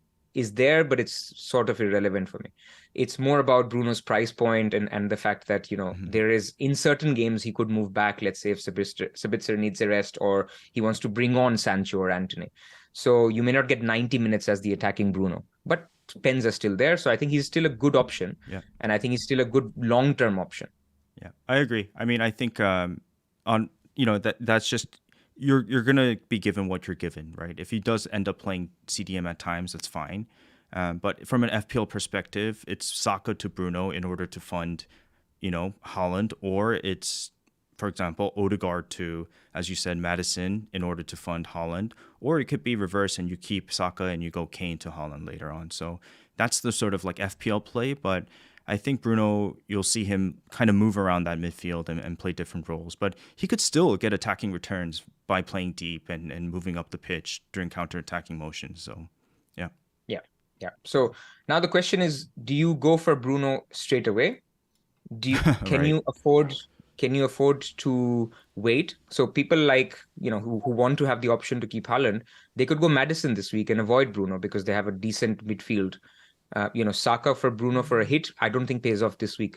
there, but it's sort of irrelevant for me. It's more about Bruno's price point and the fact that there is, in certain games, he could move back. Let's say if Sabitzer needs a rest, or he wants to bring on Sancho or Antony. So you may not get 90 minutes as the attacking Bruno, but pens are still there. So I think he's still a good option. Yeah. And I think he's still a good long-term option. Yeah, I agree. I mean, I think that's just you're gonna be given what you're given, right? If he does end up playing CDM at times, that's fine. But from an FPL perspective, it's Saka to Bruno in order to fund, Haaland, or it's, for example, Odegaard to, as you said, Madison in order to fund Haaland, or it could be reverse and you keep Saka and you go Kane to Haaland later on. So that's the sort of like FPL play, but I think Bruno, you'll see him kind of move around that midfield and play different roles, but he could still get attacking returns by playing deep and moving up the pitch during counter-attacking motion. So, yeah. Yeah. So now the question is, do you go for Bruno straight away? Can you afford to wait? So people like, who want to have the option to keep Haaland, they could go Madison this week and avoid Bruno because they have a decent midfield. Saka for Bruno for a hit, I don't think pays off this week.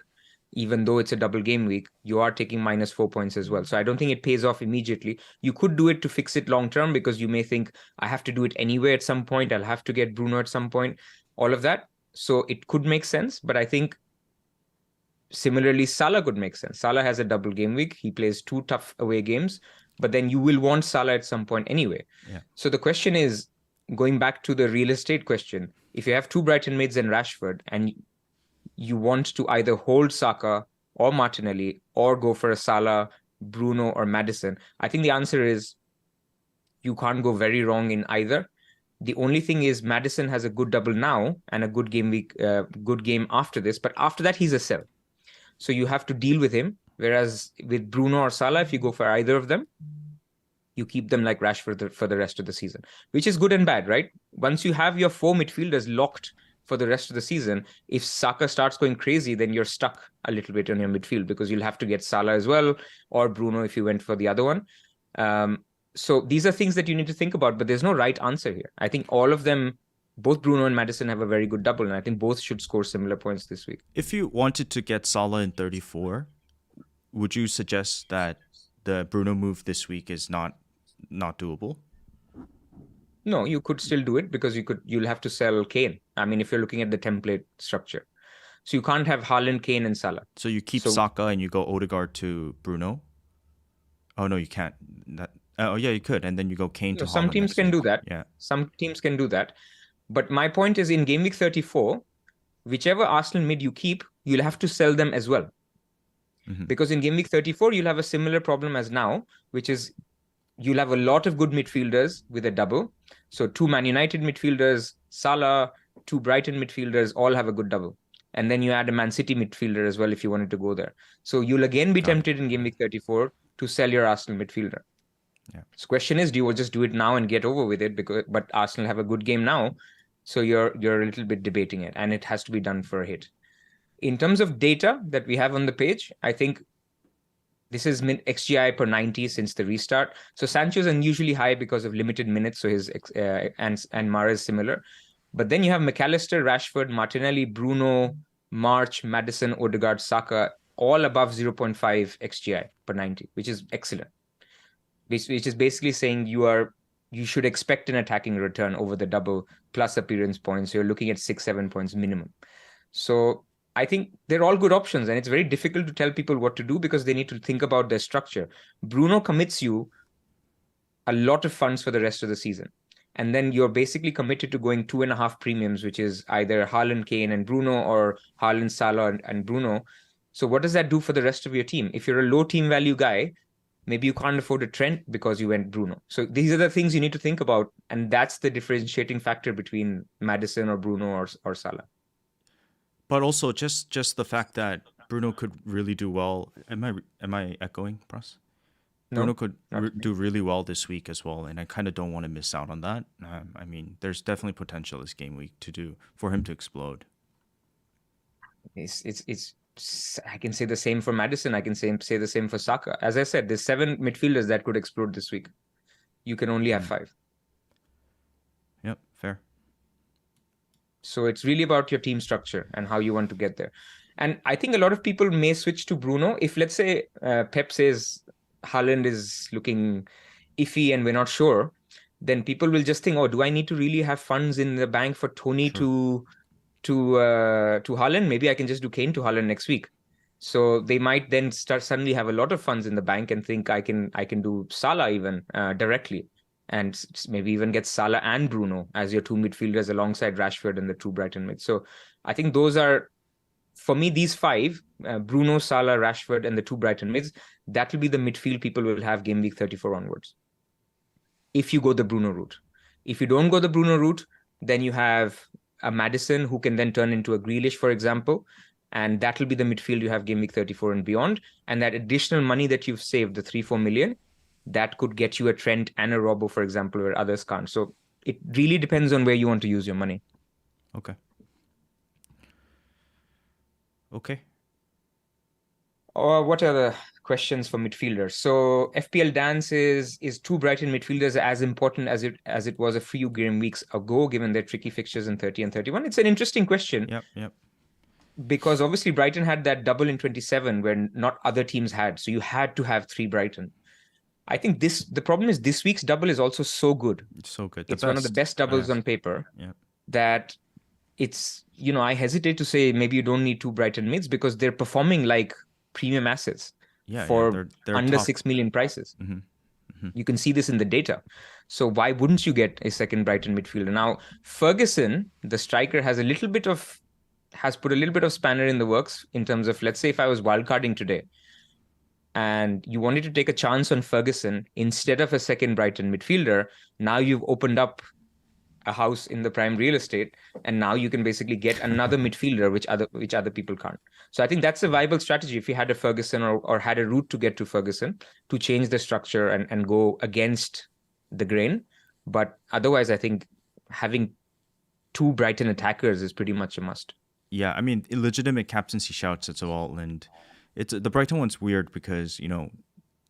Even though it's a double game week, you are taking -4 points as well. So I don't think it pays off immediately. You could do it to fix it long term because you may think, I have to do it anyway at some point. I'll have to get Bruno at some point. All of that. So it could make sense. But I think similarly, Salah could make sense. Salah has a double game week. He plays 2 tough away games. But then you will want Salah at some point anyway. Yeah. So the question is, going back to the real estate question, if you have 2 Brighton mids and Rashford, and you want to either hold Saka or Martinelli or go for a Salah, Bruno, or Madison, I think the answer is you can't go very wrong in either. The only thing is Madison has a good double now and a good game week, good game after this, but after that he's a sell. So you have to deal with him. Whereas with Bruno or Salah, if you go for either of them, you keep them like Rashford for the rest of the season, which is good and bad, right? Once you have your 4 midfielders locked for the rest of the season, if Saka starts going crazy, then you're stuck a little bit on your midfield because you'll have to get Salah as well, or Bruno if you went for the other one. So these are things that you need to think about, but there's no right answer here. I think all of them, both Bruno and Madison, have a very good double, and I think both should score similar points this week. If you wanted to get Salah in 34, would you suggest that the Bruno move this week is not doable? No, you could still do it because you'll have to sell Kane. I mean, if you're looking at the template structure. So you can't have Haaland, Kane, and Salah. So you keep Saka and you go Odegaard to Bruno? Oh, no, you can't. Oh, yeah, you could. And then you go Kane to Haaland. Some teams can do that. Yeah. Some teams can do that. But my point is, in Game Week 34, whichever Arsenal mid you keep, you'll have to sell them as well. Mm-hmm. Because in Game Week 34, you'll have a similar problem as now, which is you'll have a lot of good midfielders with a double. So 2 Man United midfielders, Salah, 2 Brighton midfielders, all have a good double. And then you add a Man City midfielder as well if you wanted to go there. So you'll again be tempted in Game Week 34 to sell your Arsenal midfielder. Yeah. So question is, do you just do it now and get over with it? But Arsenal have a good game now. So you're a little bit debating it, and it has to be done for a hit. In terms of data that we have on the page, I think this is XGI per 90 since the restart. So Sancho is unusually high because of limited minutes. So his and Mara is similar. But then you have McAllister, Rashford, Martinelli, Bruno, March, Madison, Odegaard, Saka, all above 0.5 XGI per 90, which is excellent. Which is basically saying you should expect an attacking return over the double plus appearance points. So you're looking at 6-7 points minimum. So I think they're all good options, and it's very difficult to tell people what to do because they need to think about their structure. Bruno commits you a lot of funds for the rest of the season. And then you're basically committed to going 2.5 premiums, which is either Haaland, Kane, and Bruno, or Haaland, Salah, and Bruno. So what does that do for the rest of your team? If you're a low team value guy, maybe you can't afford a Trent because you went Bruno. So these are the things you need to think about. And that's the differentiating factor between Madison or Bruno or Salah. But also just the fact that Bruno could really do well. Am I echoing, Pras? Bruno No, could not for me. do really well this week as well, and I kind of don't want to miss out on that. I mean, there's definitely potential this game week for him to explode. It's I can say the same for Madison. I can say the same for Saka. As I said, there's 7 midfielders that could explode this week. You can only have 5. Yep, fair. So it's really about your team structure and how you want to get there. And I think a lot of people may switch to Bruno if, let's say, Pep says Haaland is looking iffy and we're not sure. Then people will just think, oh, do I need to really have funds in the bank for Tony True. to Haaland? Maybe I can just do Kane to Haaland next week. So they might then suddenly have a lot of funds in the bank and think I can do Salah even directly, and maybe even get Salah and Bruno as your 2 midfielders alongside Rashford and the 2 Brighton mids. So I think those are, for me, these 5, Bruno, Salah, Rashford, and the 2 Brighton mids, that will be the midfield people will have game week 34 onwards. If you go the Bruno route. If you don't go the Bruno route, then you have a Madison who can then turn into a Grealish, for example. And that will be the midfield you have game week 34 and beyond. And that additional money that you've saved, the 3-4 million, that could get you a Trent and a Robbo, for example, where others can't. So it really depends on where you want to use your money. Okay. Okay. Or what are the questions for midfielders? So FPL Dance is 2 Brighton midfielders as important as it was a few game weeks ago, given their tricky fixtures in 30 and 31? It's an interesting question. Yep. Because obviously Brighton had that double in 27 where not other teams had. So you had to have 3 Brighton. I think the problem is this week's double is also so good. It's so good. It's one of the best doubles on paper. Yeah. That it's, I hesitate to say maybe you don't need 2 Brighton mids because they're performing like premium assets for they're under top. 6 million prices. Mm-hmm. Mm-hmm. You can see this in the data. So why wouldn't you get a second Brighton midfielder? Now, Ferguson, the striker, has put a little bit of spanner in the works in terms of, let's say if I was wildcarding today and you wanted to take a chance on Ferguson instead of a second Brighton midfielder, now you've opened up a house in the prime real estate, and now you can basically get another midfielder, which other people can't. So I think that's a viable strategy if you had a Ferguson or had a route to get to Ferguson to change the structure and go against the grain. But otherwise, I think having 2 Brighton attackers is pretty much a must. Yeah, I mean, illegitimate captaincy shouts as well, and it's the Brighton one's weird because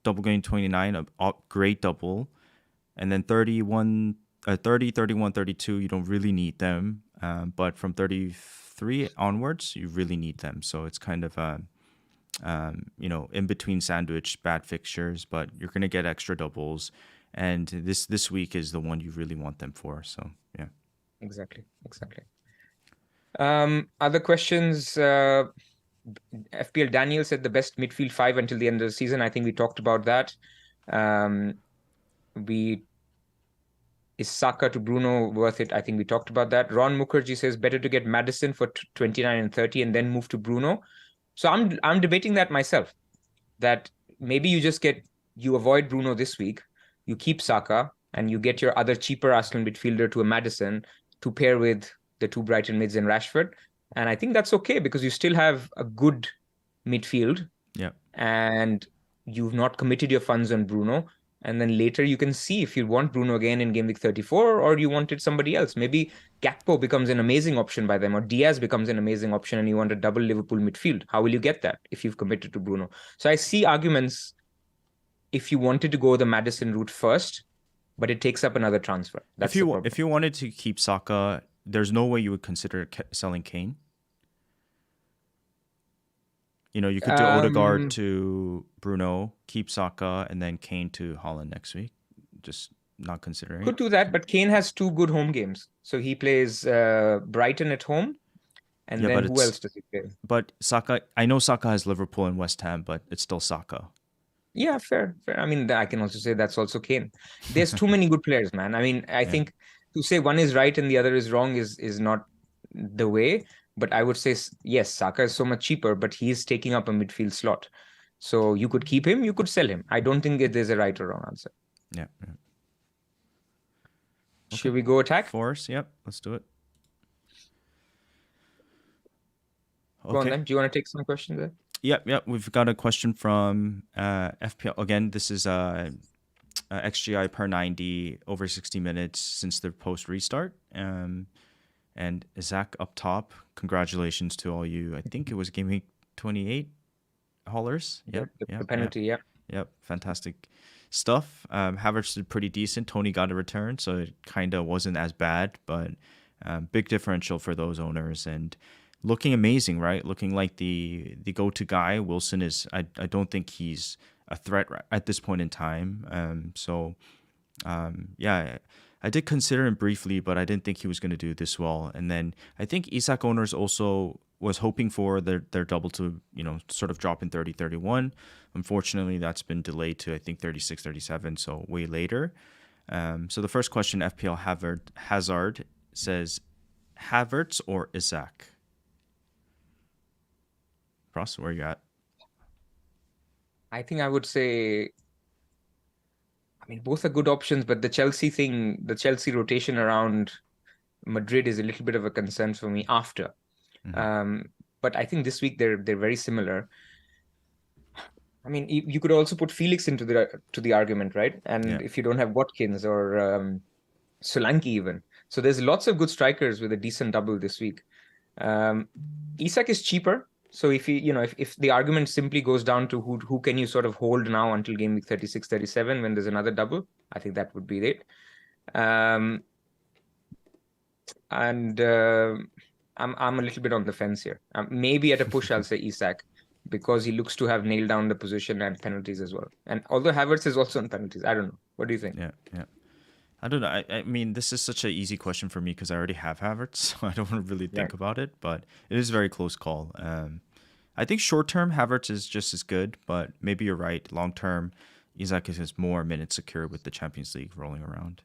double game 29, a great double, and then 31, 30, 31, 32, you don't really need them, but from 33 onwards, you really need them. So it's kind of in between sandwich, bad fixtures, but you're gonna get extra doubles, and this week is the one you really want them for. So yeah, exactly. Other questions? FPL Daniel said the best midfield 5 until the end of the season. I think we talked about that. Is Saka to Bruno worth it? I think we talked about that. Ron Mukherjee says better to get Madison for 29 and 30 and then move to Bruno. So I'm debating that myself. That maybe you avoid Bruno this week, you keep Saka, and you get your other cheaper Arsenal midfielder to a Madison to pair with the 2 Brighton mids and Rashford. And I think that's okay because you still have a good midfield. Yeah. And you've not committed your funds on Bruno. And then later you can see if you want Bruno again in game week 34 or you wanted somebody else. Maybe Gakpo becomes an amazing option by them, or Diaz becomes an amazing option and you want a double Liverpool midfield. How will you get that if you've committed to Bruno? So I see arguments if you wanted to go the Madison route first, but it takes up another transfer. That's if you wanted to keep Saka, there's no way you would consider selling Kane. You could do Odegaard to Bruno, keep Saka, and then Kane to Haaland next week. Just not considering. Could do that, but Kane has 2 good home games. So he plays Brighton at home, and then who else does he play? But Saka, I know Saka has Liverpool and West Ham, but it's still Saka. Yeah, fair. I mean, I can also say that's also Kane. There's too many good players, man. I mean, I think to say one is right and the other is wrong is not the way. But I would say, yes, Saka is so much cheaper, but he's taking up a midfield slot. So you could keep him, you could sell him. I don't think there's a right or wrong answer. Yeah. Okay. Should we go attack? Force, yep. Let's do it. Go on then. Do you want to take some questions there? Yep. We've got a question from FPL. Again, this is XGI per 90 over 60 minutes since the post restart. And Zach up top, congratulations to all you. I think it was game week 28 haulers. The penalty, yeah. Yep, fantastic stuff. Havertz did pretty decent. Tony got a return, so it kind of wasn't as bad, but big differential for those owners and looking amazing, right? Looking like the go-to guy. Wilson is. I don't think he's a threat at this point in time. Yeah, I did consider him briefly, but I didn't think he was going to do this well. And then I think Isak owners also was hoping for their double to, sort of drop in 30, 31. Unfortunately, that's been delayed to, I think, 36, 37, so way later. So the first question, FPL Hazard says, Havertz or Isak? Pras, where you at? I think I would say, I mean, both are good options, but the Chelsea rotation around Madrid is a little bit of a concern for me after. But I think this week they're very similar. I mean, you could also put Felix into the argument, right? And if you don't have Watkins or Solanke even. So there's lots of good strikers with a decent double this week. Isak is cheaper. So if if the argument simply goes down to who can you sort of hold now until game week 36, 37 when there's another double, I think that would be it. I'm a little bit on the fence here. Maybe at a push I'll say Isak because he looks to have nailed down the position and penalties as well. And although Havertz is also on penalties, I don't know. What do you think? Yeah. I don't know. I mean, this is such an easy question for me because I already have Havertz, so I don't want to really think about it. But it is a very close call. I think short term Havertz is just as good, but maybe you're right. Long term, Isak is more minutes secure with the Champions League rolling around.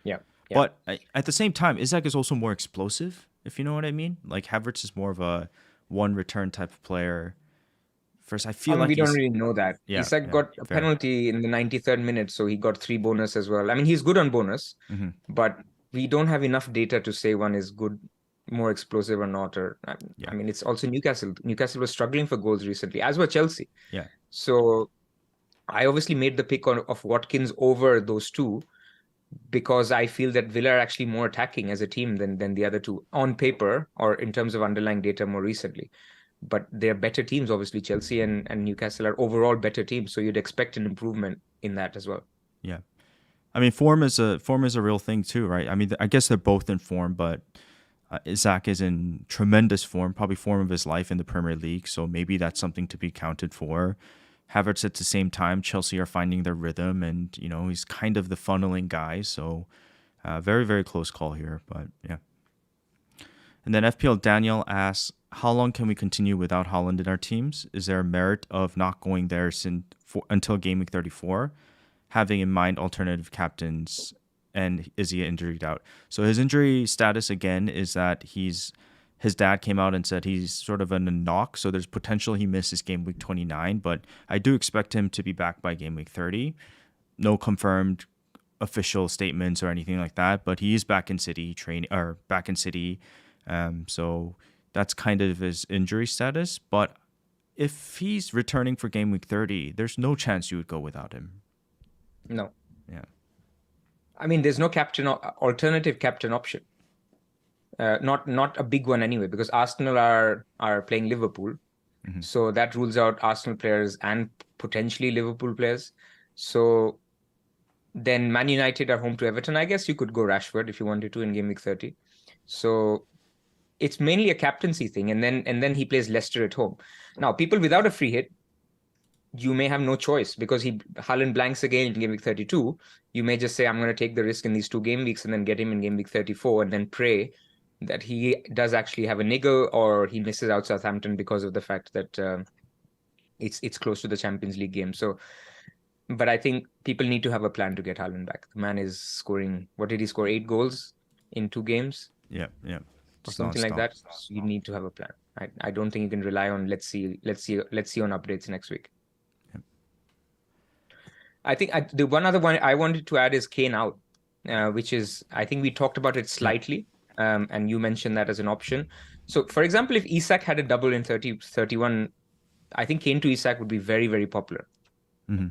Yeah. But at the same time, Isak is also more explosive, if you know what I mean. Like Havertz is more of a one return type of player. First, I feel like we don't really know that. Isak got a penalty in the 93rd minute, so he got 3 bonus as well. I mean, he's good on bonus, but we don't have enough data to say one is good, more explosive or not. I mean, it's also Newcastle. Newcastle was struggling for goals recently, as were Chelsea. Yeah. So I obviously made the pick of Watkins over those two because I feel that Villa are actually more attacking as a team than the other two on paper or in terms of underlying data more recently. But they're better teams, obviously. Chelsea and Newcastle are overall better teams, so you'd expect an improvement in that as well. Yeah, I mean, form is a real thing too, right? I mean, I guess they're both in form, but Isak is in tremendous form, probably form of his life in the Premier League. So maybe that's something to be counted for. Havertz at the same time, Chelsea are finding their rhythm, and he's kind of the funneling guy. So very, very close call here, but yeah. And then FPL Daniel asks, how long can we continue without Haaland in our teams? Is there a merit of not going there until game week 34, having in mind alternative captains, and is he injured out? So his injury status, again, is that his dad came out and said he's sort of in a knock, so there's potential he misses game week 29, but I do expect him to be back by game week 30. No confirmed official statements or anything like that, but he is back in City so that's kind of his injury status. But if he's returning for game week 30, there's no chance you would go without him. No. Yeah. I mean, there's no alternative captain option. Not a big one anyway, because Arsenal are playing Liverpool. So that rules out Arsenal players and potentially Liverpool players. So then Man United are home to Everton. I guess you could go Rashford if you wanted to in game week 30. So it's mainly a captaincy thing, and then he plays Leicester at home. Now, people without a free hit, you may have no choice because Haaland blanks again in game week 32. You may just say, I'm going to take the risk in these 2 game weeks and then get him in game week 34 and then pray that he does actually have a niggle or he misses out Southampton because of the fact that it's close to the Champions League game. So, but I think people need to have a plan to get Haaland back. The man is scoring, what did he score? 8 goals in 2 games? Yeah. Or something like that. So you need to have a plan. I don't think you can rely on let's see on updates next week. Yep. I think the one other one I wanted to add is Kane out, which is, I think we talked about it slightly, and you mentioned that as an option. So, for example, if Isak had a double in 31, I think Kane to Isak would be very, very popular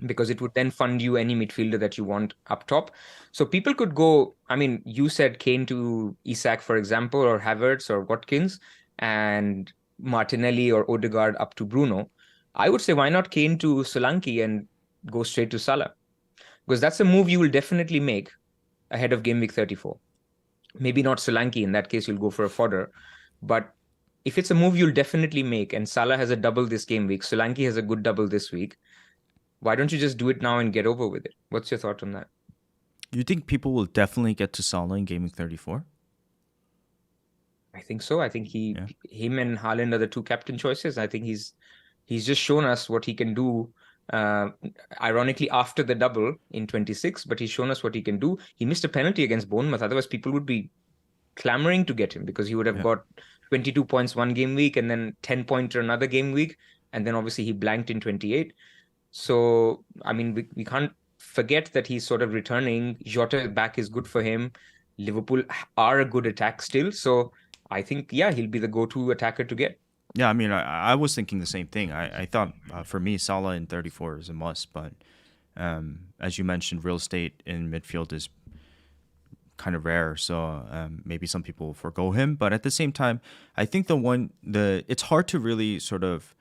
because it would then fund you any midfielder that you want up top. So people could go, I mean, you said Kane to Isak, for example, or Havertz or Watkins, and Martinelli or Odegaard up to Bruno. I would say, why not Kane to Solanke and go straight to Salah? Because that's a move you will definitely make ahead of game week 34. Maybe not Solanke. In that case, you'll go for a fodder. But if it's a move you'll definitely make, and Salah has a double this game week, Solanke has a good double this week, why don't you just do it now and get over with it? What's your thought on that? You think people will definitely get to Salah in Game Week 34? I think so. I think him and Haaland are the two captain choices. I think he's just shown us what he can do. Ironically, after the double in 26, but he's shown us what he can do. He missed a penalty against Bournemouth. Otherwise, people would be clamoring to get him because he would have got 22 points one game week and then 10 pointer another game week. And then obviously he blanked in 28. So, I mean, we can't forget that he's sort of returning. Jota back is good for him. Liverpool are a good attack still. So I think, he'll be the go-to attacker to get. Yeah, I mean, I was thinking the same thing. I thought for me, Salah in 34 is a must. But as you mentioned, real estate in midfield is kind of rare. So maybe some people forgo him. But at the same time, I think it's hard to really sort of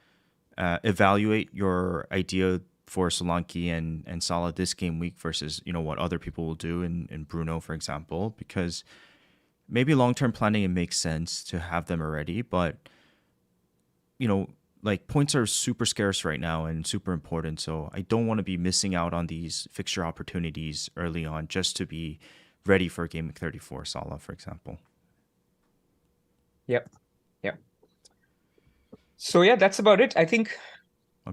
evaluate your idea for Solanke and Salah this game week versus what other people will do in Bruno, for example, because maybe long-term planning it makes sense to have them already, but like points are super scarce right now and super important, so I don't want to be missing out on these fixture opportunities early on just to be ready for game week 34 Salah, for example. Yep. So that's about it. I think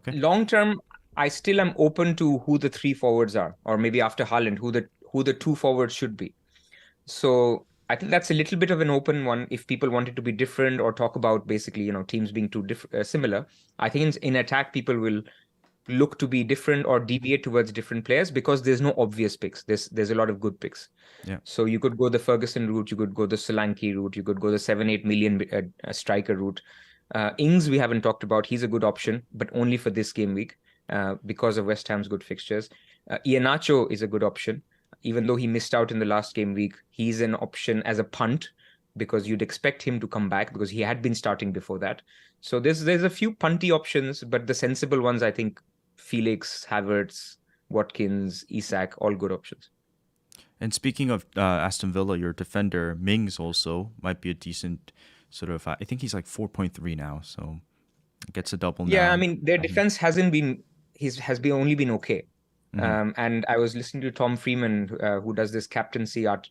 long term, I still am open to who the three forwards are, or maybe after Haaland, who the two forwards should be. So I think that's a little bit of an open one. If people wanted to be different or talk about basically teams being too similar, I think in attack people will look to be different or deviate towards different players because there's no obvious picks. There's a lot of good picks. Yeah. So you could go the Ferguson route, you could go the Solanke route, you could go the 7-8 million striker route. Ings we haven't talked about. He's a good option, but only for this game week because of West Ham's good fixtures. Iheanacho is a good option. Even though he missed out in the last game week, he's an option as a punt because you'd expect him to come back because he had been starting before that. So there's a few punty options, but the sensible ones, I think, Felix, Havertz, Watkins, Isak, all good options. And speaking of Aston Villa, your defender, Mings also might be a decent sort of, I think he's like 4.3 now, so gets a double now. Yeah, I mean, their defense has only been okay. And I was listening to Tom Freeman, who does this captaincy art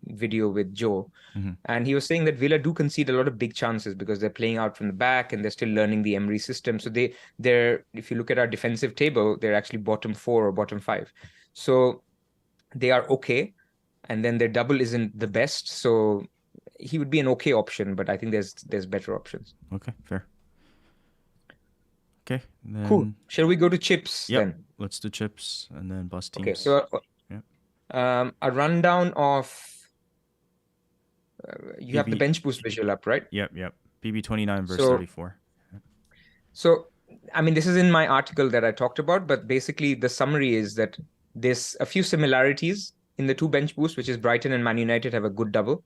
video with Joe, and he was saying that Villa do concede a lot of big chances because they're playing out from the back and they're still learning the Emery system. So they're if you look at our defensive table, they're actually bottom 4 or bottom 5. So they are okay, and then their double isn't the best. So he would be an okay option, but I think there's better options. Okay, fair. Okay, then... Cool. Shall we go to chips then? Let's do chips and then bus teams. Okay, so a rundown of you have the bench boost visual up, right? Yep. BB29 versus 34. So, I mean, this is in my article that I talked about, but basically the summary is that there's a few similarities in the two bench boosts, which is Brighton and Man United have a good double.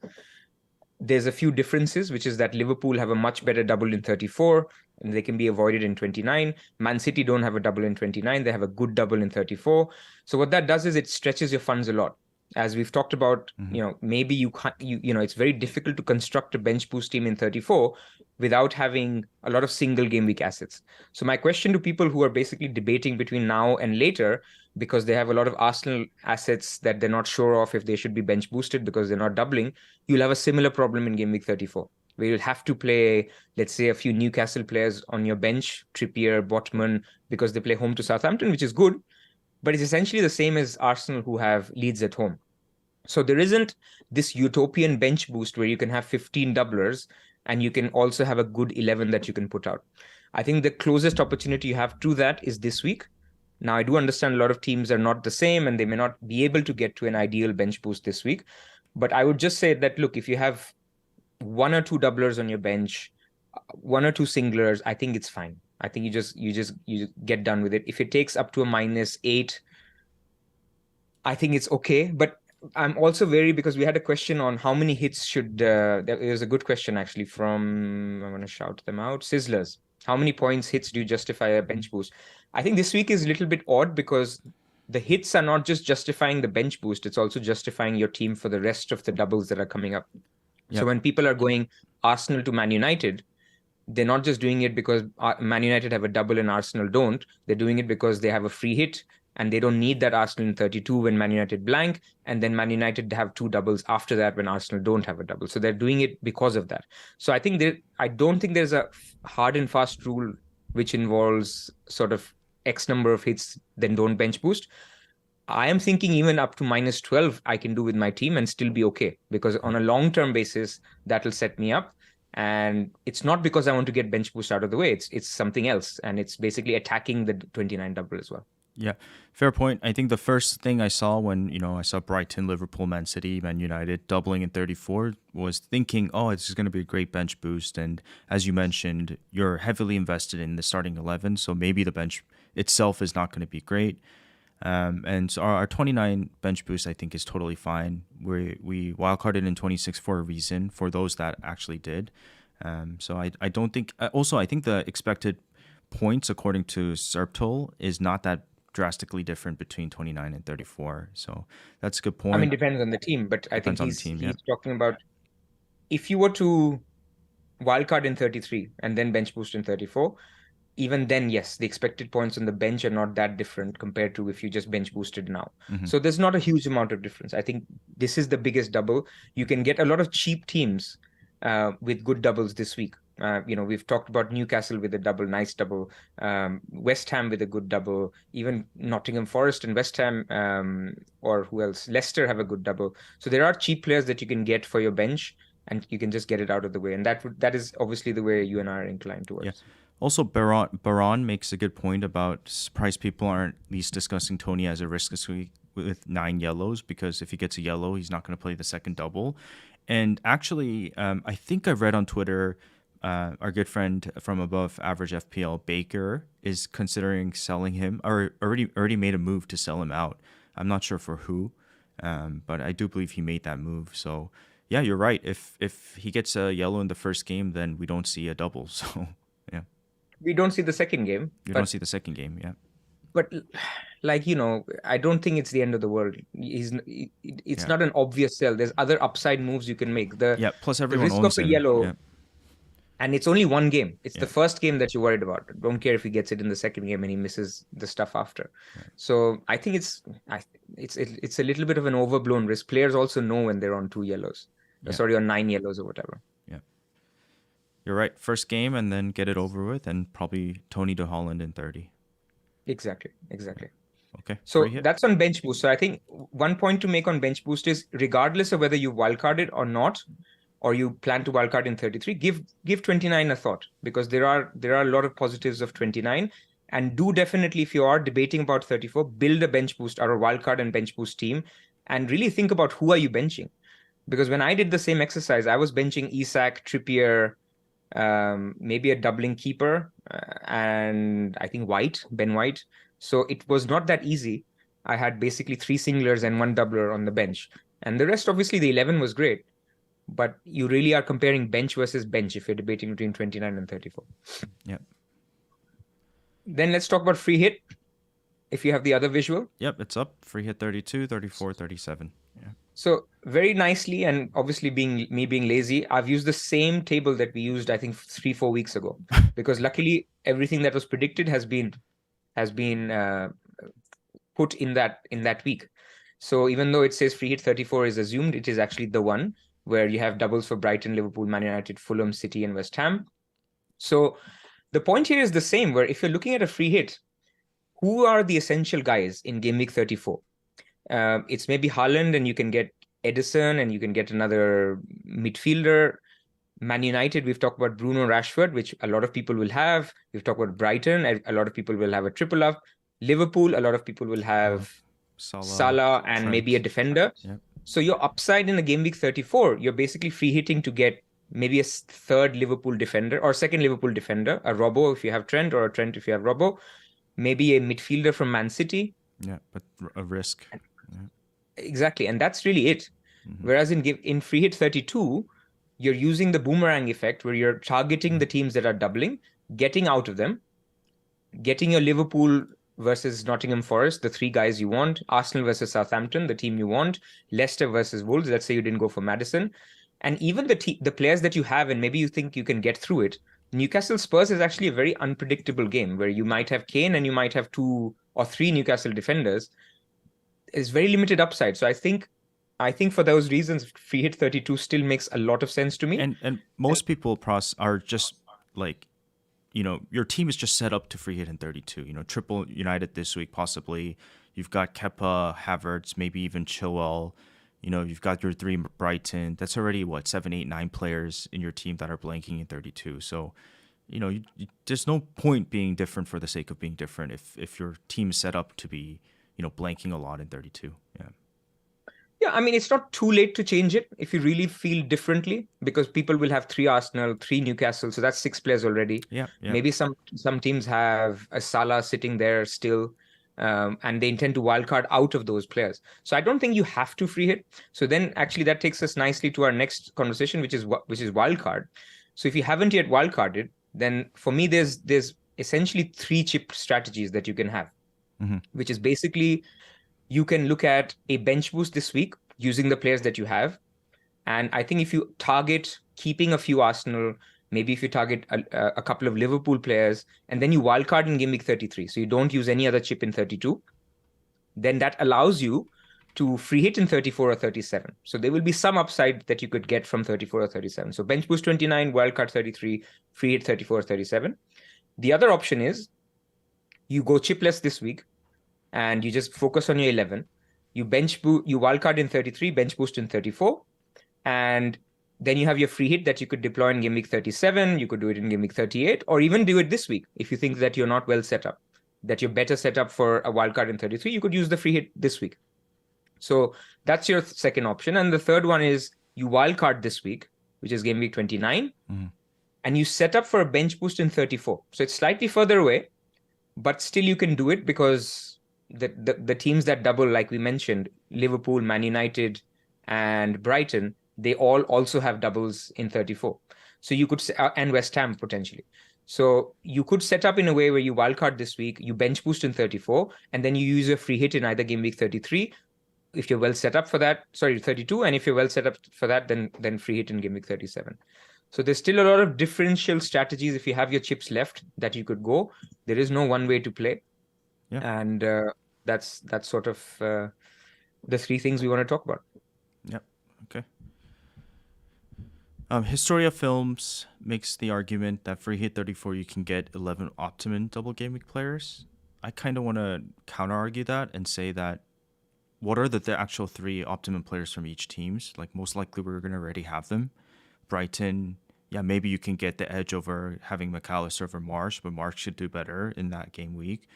There's a few differences, which is that Liverpool have a much better double in 34 and they can be avoided in 29. Man City don't have a double in 29. They have a good double in 34. So what that does is it stretches your funds a lot. As we've talked about, maybe you can't, it's very difficult to construct a bench boost team in 34 without having a lot of single game week assets. So my question to people who are basically debating between now and later, because they have a lot of Arsenal assets that they're not sure of if they should be bench boosted because they're not doubling, you'll have a similar problem in game week 34, where you'll have to play, let's say, a few Newcastle players on your bench, Trippier, Botman, because they play home to Southampton, which is good, but it's essentially the same as Arsenal who have Leeds at home. So there isn't this utopian bench boost where you can have 15 doublers and you can also have a good 11 that you can put out. I think the closest opportunity you have to that is this week. Now, I do understand a lot of teams are not the same and they may not be able to get to an ideal bench boost this week. But I would just say that, look, if you have one or two doublers on your bench, one or two singlers, I think it's fine. I think you get done with it. If it takes up to a -8, I think it's okay. But I'm also wary because we had a question on how many hits should. There was a good question actually from, I'm going to shout them out, Sizzlers. How many points hits do you justify a bench boost? I think this week is a little bit odd because the hits are not just justifying the bench boost, it's also justifying your team for the rest of the doubles that are coming up. Yep. So when people are going Arsenal to Man United, they're not just doing it because Man United have a double and Arsenal don't. They're doing it because they have a free hit and they don't need that Arsenal in 32 when Man United blank. And then Man United have two doubles after that when Arsenal don't have a double. So they're doing it because of that. So I don't think there's a hard and fast rule which involves sort of X number of hits, then don't bench boost. I am thinking even up to -12 I can do with my team and still be okay, because on a long-term basis, that'll set me up. And it's not because I want to get bench boost out of the way. It's something else. And it's basically attacking the 29 double as well. Yeah, fair point. I think the first thing I saw when, I saw Brighton, Liverpool, Man City, Man United doubling in 34 was thinking, oh, it's going to be a great bench boost. And as you mentioned, you're heavily invested in the starting 11. So maybe the bench itself is not going to be great. And so our 29 bench boost, I think, is totally fine. We wildcarded in 26 for a reason, for those that actually did. So I don't think... Also, I think the expected points, according to Serptol, is not that drastically different between 29 and 34. So that's a good point. I mean, depends on the team, but I think he's talking about if you were to wildcard in 33 and then bench boost in 34, even then, yes, the expected points on the bench are not that different compared to if you just bench boosted now. Mm-hmm. So there's not a huge amount of difference. I think this is the biggest double. You can get a lot of cheap teams with good doubles this week. We've talked about Newcastle with a double, nice double, West Ham with a good double, even Nottingham Forest and West Ham, or who else? Leicester have a good double. So there are cheap players that you can get for your bench, and you can just get it out of the way. And that is obviously the way you and I are inclined towards. Yeah. Also, Baron makes a good point about surprised people aren't at least discussing Tony as a risk this week with 9 yellows, because if he gets a yellow, he's not going to play the second double. And actually, I think I read on Twitter, our good friend from Above Average FPL, Baker, is considering selling him, or already made a move to sell him out. I'm not sure for who, but I do believe he made that move. So yeah, you're right. If he gets a yellow in the first game, then we don't see a double. So yeah. We don't see the second game. Don't see the second game, yeah. But I don't think it's the end of the world. It's not an obvious sell. There's other upside moves you can make. Plus everyone the risk owns of a him. yellow, yeah. And it's only one game. It's the first game that you're worried about. Don't care if he gets it in the second game and he misses the stuff after. Right. So I think it's a little bit of an overblown risk. Players also know when they're on 2 yellows. Sorry, on 9 yellows or whatever. Yeah. You're right. First game and then get it over with, and probably Tony de Holland in 30. Exactly. Okay. So that's on bench boost. So I think one point to make on bench boost is, regardless of whether you wildcarded or not, or you plan to wildcard in 33, give 29 a thought, because there are a lot of positives of 29. And do definitely, if you are debating about 34, build a bench boost or a wildcard and bench boost team, and really think about who are you benching. Because when I did the same exercise, I was benching Isak, Trippier, maybe a doubling keeper, and I think Ben White. So it was not that easy. I had basically 3 singlers and 1 doubler on the bench. And the rest, obviously, the 11 was great. But you really are comparing bench versus bench if you're debating between 29 and 34. Yep. Then let's talk about free hit, if you have the other visual. Yep, it's up. Free hit 32, 34, 37. Yeah. So very nicely, and obviously being lazy, I've used the same table that we used, I think, 3-4 weeks ago, because luckily everything that was predicted has been put in that week. So even though it says free hit 34 is assumed, it is actually the one where you have doubles for Brighton, Liverpool, Man United, Fulham, City, and West Ham. So the point here is the same, where if you're looking at a free hit, who are the essential guys in game week 34? It's maybe Haaland, and you can get Edison, and you can get another midfielder. Man United, we've talked about Bruno, Rashford, which a lot of people will have. We've talked about Brighton, a lot of people will have a triple up. Liverpool, a lot of people will have Salah and Trent, maybe a defender. Yep. So your upside in a game week 34, you're basically free hitting to get maybe a third Liverpool defender or second Liverpool defender, a Robbo if you have Trent, or a Trent if you have Robbo, maybe a midfielder from Man City. Yeah, but a risk. Yeah. Exactly, and that's really it. Mm-hmm. Whereas in free hit 32, you're using the boomerang effect where you're targeting the teams that are doubling, getting out of them, getting your Liverpool versus Nottingham Forest, the three guys you want, Arsenal versus Southampton, the team you want, Leicester versus Wolves, let's say you didn't go for Maddison, and even the players that you have, and maybe you think you can get through it. Newcastle Spurs is actually a very unpredictable game where you might have Kane and you might have 2 or 3 Newcastle defenders. It's very limited upside. So I think for those reasons, free hit 32 still makes a lot of sense to me. And most people, Pras, are just like, your team is just set up to free hit in 32. Triple United this week, possibly. You've got Kepa, Havertz, maybe even Chilwell. You've got your 3 Brighton. That's already, 7, 8, 9 players in your team that are blanking in 32. So, there's no point being different for the sake of being different if your team is set up to be, blanking a lot in 32. Yeah. Yeah, I mean, it's not too late to change it if you really feel differently, because people will have 3 Arsenal, 3 Newcastle, so that's 6 players already. Yeah. Maybe some teams have a Salah sitting there still, and they intend to wildcard out of those players. So I don't think you have to free hit. So then actually that takes us nicely to our next conversation, which is wildcard. So if you haven't yet wildcarded, then for me there's essentially 3 chip strategies that you can have, which is basically, you can look at a bench boost this week using the players that you have. And I think if you target keeping a few Arsenal, maybe if you target a couple of Liverpool players, and then you wildcard in game week 33, so you don't use any other chip in 32, then that allows you to free hit in 34 or 37. So there will be some upside that you could get from 34 or 37. So bench boost 29, wildcard 33, free hit 34 or 37. The other option is you go chipless this week, and you just focus on your 11. You wildcard in 33, bench boost in 34, and then you have your free hit that you could deploy in game week 37. You could do it in game week 38, or even do it this week if you think that you're not well set up, that you're better set up for a wildcard in 33. You could use the free hit this week. So that's your second option. And the third one is you wildcard this week, which is game week 29, and you set up for a bench boost in 34. So it's slightly further away, but still you can do it because the teams that double, like we mentioned, Liverpool, Man United, and Brighton, they all also have doubles in 34. So you could, and West Ham potentially. So you could set up in a way where you wildcard this week, you bench boost in 34, and then you use a free hit in either game week 33. If you're well set up for that, 32. And if you're well set up for that, then free hit in game week 37. So there's still a lot of differential strategies if you have your chips left that you could go. There is no one way to play. Yeah. And that's sort of the 3 things we want to talk about. Yep. Okay. Historia Films makes the argument that free hit 34 you can get 11 optimum double game week players. I kind of want to counter argue that and say that what are the actual 3 optimum players from each teams? Like, most likely we're going to already have them. Brighton, yeah, maybe you can get the edge over having McAllister over Marsh, but Marsh should do better in that game week.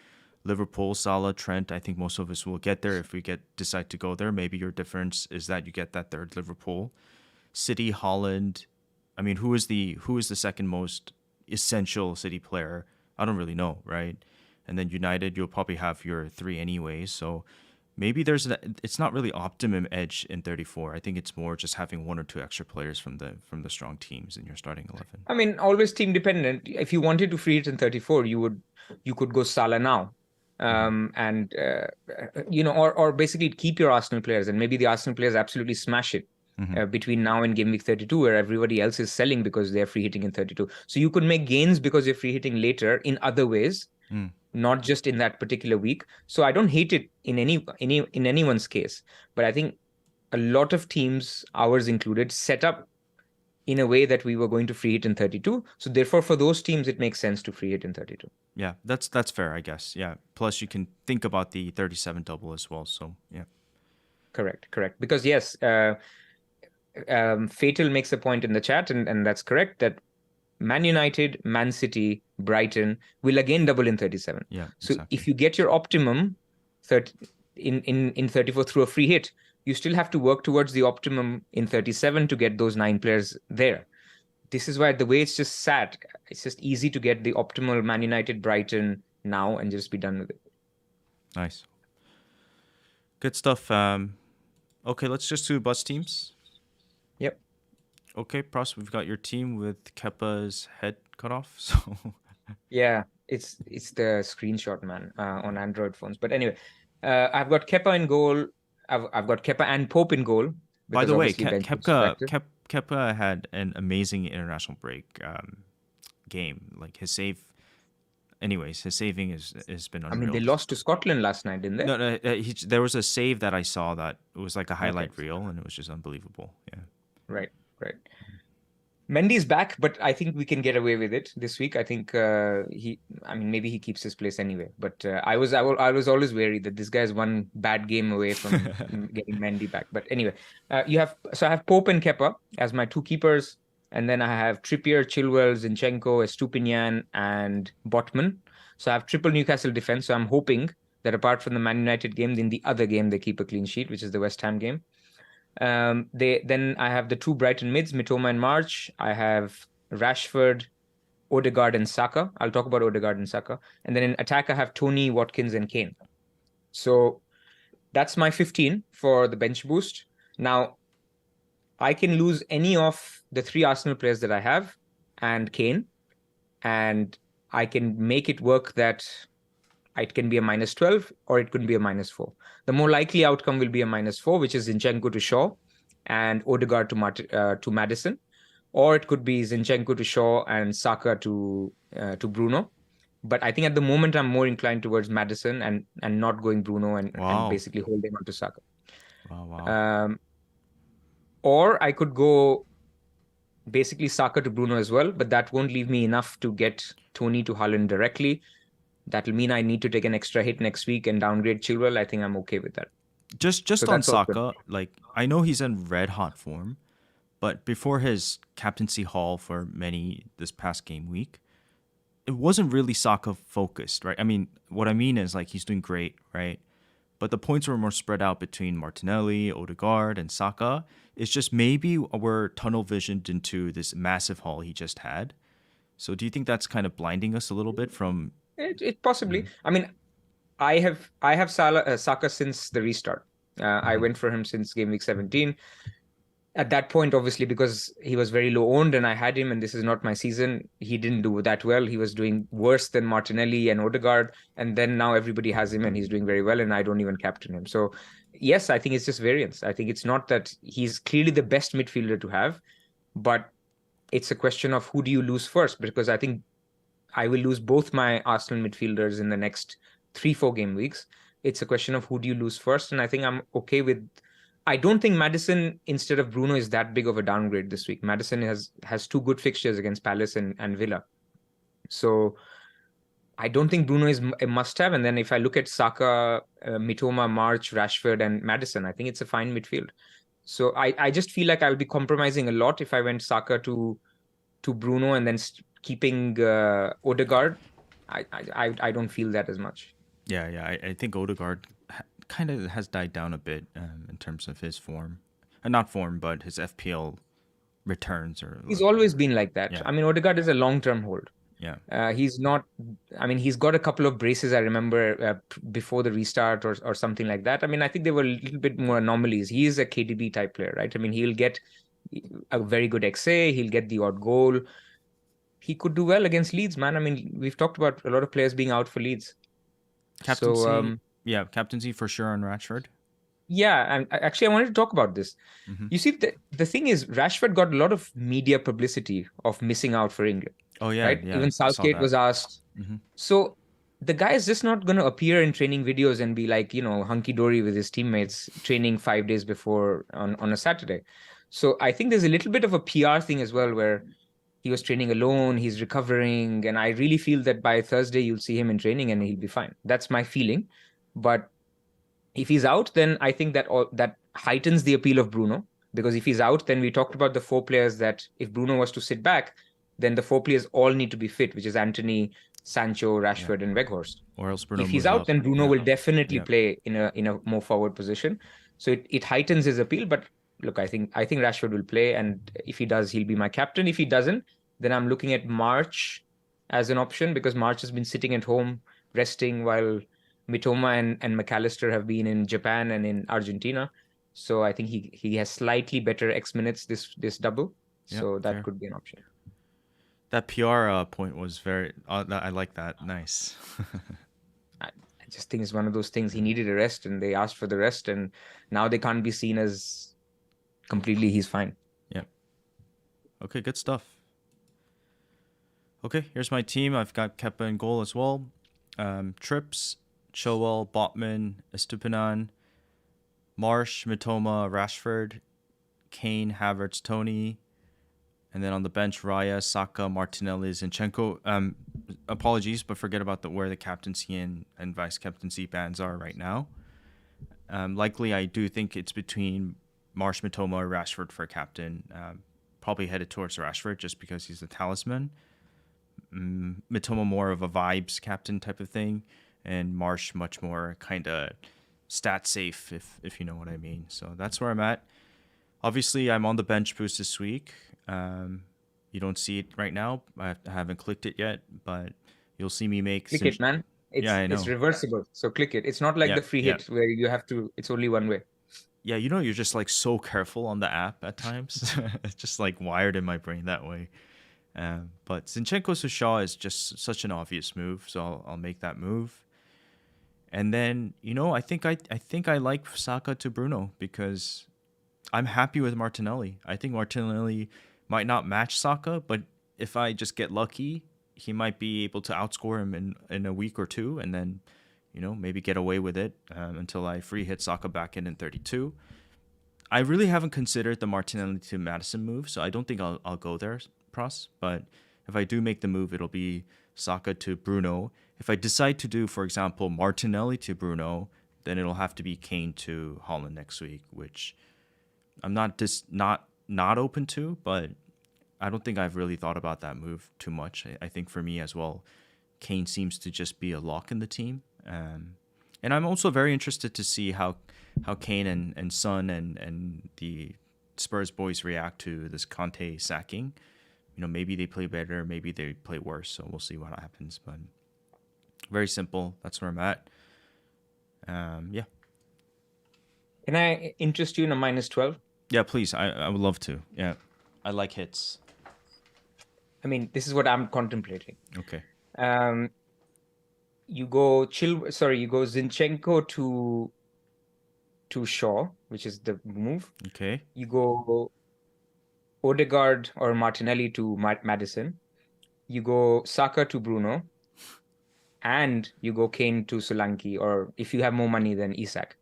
Liverpool, Salah, Trent, I think most of us will get there if we decide to go there. Maybe your difference is that you get that third Liverpool. City, Holland, I mean, who is the second most essential City player? I don't really know, right? And then United, you'll probably have your 3 anyway, so maybe it's not really optimum edge in 34. I think it's more just having 1 or 2 extra players from the strong teams in your starting 11. I mean, always team dependent. If you wanted to free hit in 34, you could go Salah now. And or basically keep your Arsenal players, and maybe the Arsenal players absolutely smash it between now and game week 32, where everybody else is selling because they're free hitting in 32. So you could make gains because you're free hitting later in other ways, not just in that particular week. So I don't hate it in anyone's case, but I think a lot of teams, ours included, set up in a way that we were going to free hit in 32. So therefore, for those teams, it makes sense to free hit in 32. Yeah, that's fair, I guess. Yeah. Plus, you can think about the 37 double as well. So, yeah. Correct. Because, yes, Fatal makes a point in the chat, and that's correct, that Man United, Man City, Brighton will again double in 37. Yeah. So exactly. if you get your optimum in 34 through a free hit, you still have to work towards the optimum in 37 to get those 9 players there. this is why the way it's just sat, it's just easy to get the optimal Man United Brighton now and just be done with it. Nice. Good stuff. Okay, let's just do bus teams. Yep. Okay, Pras, we've got your team with Kepa's head cut off. So yeah, it's the screenshot, man, on Android phones. But anyway, I've got Kepa in goal. I've got Kepa and Pope in goal. By the way, Kepa had an amazing international break game. Like his save. Anyways, his saving has been unreal. I mean, they lost to Scotland last night, didn't they? No, there was a save that I saw that it was like a highlight reel, and it was just unbelievable. Yeah. Right. Mendy's back, but I think we can get away with it this week. I think maybe he keeps his place anyway. But I was always wary that this guy's one bad game away from getting Mendy back. But anyway, I have Pope and Kepa as my two keepers, and then I have Trippier, Chilwell, Zinchenko, Estupinian, and Botman. So I have triple Newcastle defense. So I'm hoping that apart from the Man United game, in the other game they keep a clean sheet, which is the West Ham game. Then I have the two Brighton mids, Mitoma and March. I have Rashford, Odegaard, and Saka. I'll talk about Odegaard and Saka. And then in attack, I have Tony, Watkins, and Kane. So that's my 15 for the bench boost. Now, I can lose any of the three Arsenal players that I have and Kane, and I can make it work that it can be a -12 or it could be a -4. The more likely outcome will be a -4, which is Zinchenko to Shaw and Odegaard to Maddison, or it could be Zinchenko to Shaw and Saka to Bruno. But I think at the moment I'm more inclined towards Maddison and not going Bruno and basically holding on to Saka. Wow. Or I could go basically Saka to Bruno as well, but that won't leave me enough to get Tony to Haaland directly. That'll mean I need to take an extra hit next week and downgrade Chilwell. I think I'm okay with that. Just on Saka, like I know he's in red hot form, but before his captaincy haul for many this past game week, it wasn't really Saka focused, right? I mean, what I mean is like he's doing great, right? But the points were more spread out between Martinelli, Odegaard, and Saka. It's just maybe we're tunnel visioned into this massive haul he just had. So do you think that's kind of blinding us a little bit from? It possibly. I mean, I have Saka since the restart. I went for him since game week 17. At that point, obviously, because he was very low owned and I had him and this is not my season, he didn't do that well. He was doing worse than Martinelli and Odegaard. And then now everybody has him and he's doing very well and I don't even captain him. So yes, I think it's just variance. I think it's not that he's clearly the best midfielder to have, but it's a question of who do you lose first? Because I think I will lose both my Arsenal midfielders in the next 3-4 game weeks. It's a question of who do you lose first. And I think I'm okay with... I don't think Maddison instead of Bruno is that big of a downgrade this week. Maddison has two good fixtures against Palace and Villa. So I don't think Bruno is a must-have. And then if I look at Saka, Mitoma, March, Rashford, and Maddison, I think it's a fine midfield. So I just feel like I'll be compromising a lot if I went Saka to Bruno and then keeping Odegaard. I don't feel that as much. Yeah. I think Odegaard kind of has died down a bit in terms of his form. Not form, but his FPL returns. He's always been like that. Yeah. I mean, Odegaard is a long-term hold. Yeah. He's not... I mean, he's got a couple of braces, I remember, before the restart or something like that. I mean, I think they were a little bit more anomalies. He is a KDB type player, right? I mean, he'll get a very good XA. He'll get the odd goal. He could do well against Leeds, man. I mean, we've talked about a lot of players being out for Leeds. Captaincy, captaincy for sure on Rashford. Yeah, and actually, I wanted to talk about this. Mm-hmm. You see, the thing is, Rashford got a lot of media publicity of missing out for England. Oh, yeah. Right? Yeah, even Southgate was asked. Mm-hmm. So the guy is just not going to appear in training videos and be like, hunky-dory with his teammates training 5 days before on a Saturday. So I think there's a little bit of a PR thing as well where he was training alone, he's recovering, and I really feel that by Thursday you'll see him in training and he'll be fine. That's my feeling. But if he's out, then I think that heightens the appeal of Bruno, because if he's out, then we talked about the 4 players that if Bruno was to sit back, then the 4 players all need to be fit, which is Anthony, Sancho, Rashford, and Weghorst. Or else Bruno. If he's out, then Bruno will definitely play in a more forward position. So it heightens his appeal. But look, I think Rashford will play, and if he does, he'll be my captain. If he doesn't, then I'm looking at March as an option, because March has been sitting at home resting while Mitoma and McAllister have been in Japan and in Argentina. So I think he has slightly better X minutes this double. Yeah, So that fair. could be an option. That PR point was very. I like that. Nice. I just think it's one of those things. He needed a rest, and they asked for the rest, and now they can't be seen as completely he's fine. Yeah. Okay, good stuff. Okay, here's my team. I've got Kepa in goal as well. Trips, Chilwell, Botman, Estupinan, Marsh, Mitoma, Rashford, Kane, Havertz, Tony, and then on the bench, Raya, Saka, Martinelli, Zinchenko. Apologies, but forget about where the captaincy and vice captaincy bands are right now. Likely, I do think it's between Marsh, Mitoma, or Rashford for captain. Probably headed towards Rashford just because he's the talisman. Mitoma more of a vibes captain type of thing, and Marsh much more kind of stat safe, if you know what I mean. So that's where I'm at. Obviously, I'm on the bench boost this week. You don't see it right now. I haven't clicked it yet, but you'll see me make. Click it, man. I know. It's reversible, so click it. It's not like the free hit where you have to. It's only one way. Yeah, you're just like so careful on the app at times. It's just like wired in my brain that way. But Zinchenko to Shaw is just such an obvious move, so I'll make that move. And then I think I like Saka to Bruno because I'm happy with Martinelli. I think Martinelli might not match Saka, but if I just get lucky, he might be able to outscore him in a week or two, and then maybe get away with it until I free hit Saka back in 32. I really haven't considered the Martinelli to Madison move, so I don't think I'll go there, Pras. But if I do make the move, it'll be Saka to Bruno. If I decide to do, for example, Martinelli to Bruno, then it'll have to be Kane to Holland next week, which I'm not open to, but I don't think I've really thought about that move too much. I think for me as well, Kane seems to just be a lock in the team. And I'm also very interested to see how Kane and Son and the Spurs boys react to this Conte sacking. Maybe they play better, maybe they play worse, so we'll see what happens. But very simple. That's where I'm at. Yeah. Can I interest you in a -12? Yeah, please. I would love to. Yeah. I like hits. I mean, this is what I'm contemplating. Okay. You go Zinchenko to Shaw, which is the move. Okay. You go Odegaard or Martinelli to Madison. You go Saka to Bruno. And you go Kane to Solanke, or if you have more money than Isak.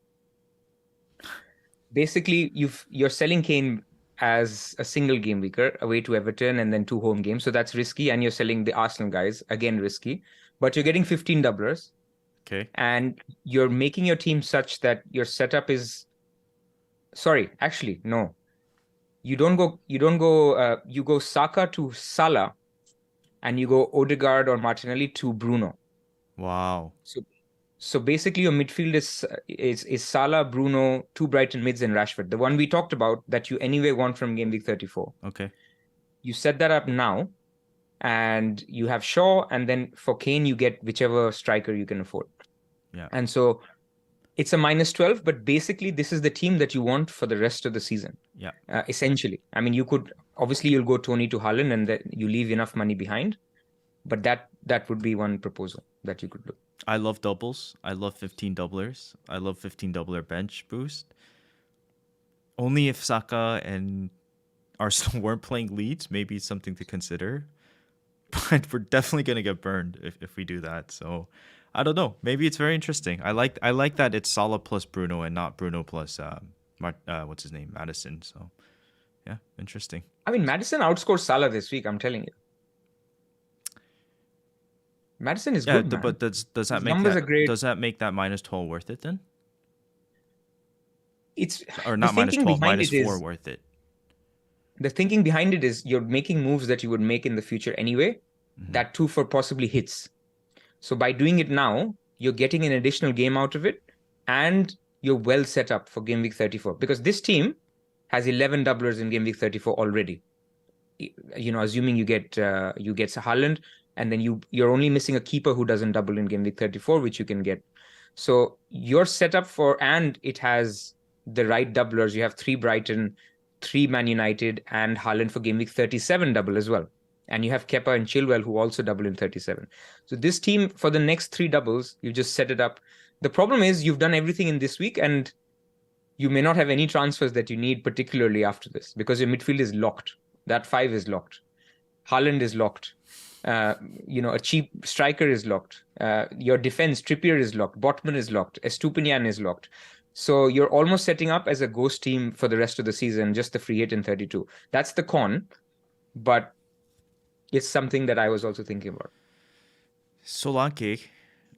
Basically, you're selling Kane as a single game weeker away to Everton and then 2 home games. So that's risky. And you're selling the Arsenal guys, again, risky. But you're getting 15 doublers. Okay. And you're making your team such that your setup is... Sorry, actually, no. You go Saka to Salah, and you go Odegaard or Martinelli to Bruno. Wow. So basically your midfield is Salah, Bruno, 2 Brighton mids, and Rashford. The one we talked about that you anyway want from game week 34. Okay. You set that up now, and you have Shaw, and then for Kane you get whichever striker you can afford. Yeah. And so it's a -12, but basically this is the team that you want for the rest of the season. Yeah. Essentially. I mean, you'll go Tony to Haaland, and then you leave enough money behind. But that would be one proposal that you could do. I love doubles. I love 15 doublers. I love 15 doubler bench boost. Only if Saka and Arsenal weren't playing Leeds, maybe it's something to consider. But we're definitely gonna get burned if we do that. So I don't know. Maybe it's very interesting. I like that it's Salah plus Bruno and not Bruno plus what's his name, Madison. So yeah, interesting. I mean, Madison outscored Salah this week. I'm telling you. Madison is good, man. But does that make that -12 worth it then? Or not -12, -4 worth it. The thinking behind it is you're making moves that you would make in the future anyway. Mm-hmm. That too for possibly hits. So by doing it now, you're getting an additional game out of it, and you're well set up for game week 34. Because this team, has 11 doublers in game week 34 already. Assuming you get Haaland, and then you're only missing a keeper who doesn't double in game week 34, which you can get. So you're set up for, and it has the right doublers. You have 3 Brighton, 3 Man United, and Haaland for game week 37 double as well. And you have Kepa and Chilwell who also double in 37. So this team, for the next 3 doubles, you just set it up. The problem is you've done everything in this week, and you may not have any transfers that you need particularly after this, because your midfield is locked. That 5 is locked. Haaland is locked. A cheap striker is locked. Your defense, Trippier is locked. Botman is locked. Estupinian is locked. So you're almost setting up as a ghost team for the rest of the season, just the free hit in 32. That's the con, but it's something that I was also thinking about. Solanke,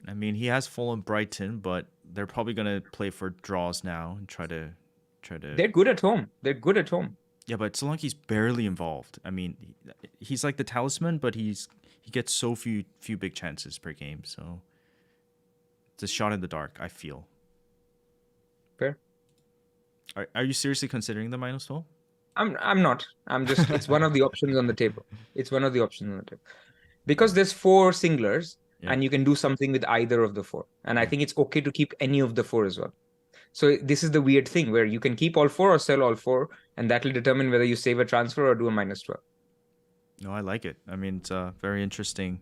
I mean, he has Fulham, Brighton, but they're probably gonna play for draws now and try to. They're good at home. Yeah, but Solanke's barely involved. I mean, he's like the talisman, but he gets so few big chances per game. So it's a shot in the dark, I feel. Fair. Are you seriously considering the -12? I'm not. I'm just. It's one of the options on the table. Because there's 4 singlers, and you can do something with either of the 4. And I think it's okay to keep any of the 4 as well. So this is the weird thing where you can keep all 4 or sell all 4, and that will determine whether you save a transfer or do a -12. No, I like it. I mean, it's very interesting.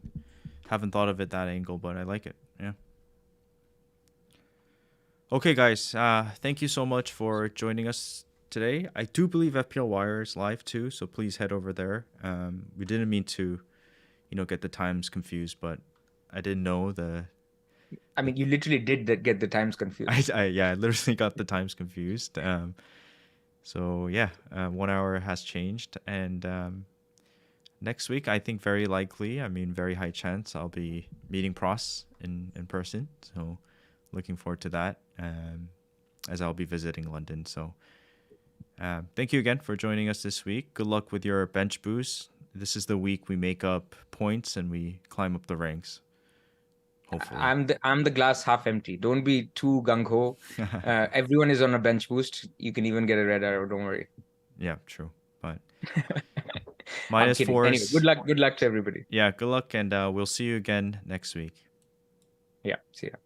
Haven't thought of it that angle, but I like it. Yeah. Okay, guys. Thank you so much for joining us today. I do believe FPL Wire is live too, so please head over there. We didn't mean to, get the times confused, but I didn't know the. I mean, you literally did get the times confused. I literally got the times confused. So yeah, 1 hour has changed, and next week I think very likely. I mean, very high chance I'll be meeting Pras in person. So looking forward to that. As I'll be visiting London. So thank you again for joining us this week. Good luck with your bench boost. This is the week we make up points and we climb up the ranks. Hopefully. I'm the glass half empty. Don't be too gung-ho. Everyone is on a bench boost. You can even get a red arrow. Don't worry. Yeah, true. But -4. Anyway, good luck to everybody. Yeah, good luck, and we'll see you again next week. Yeah, see ya.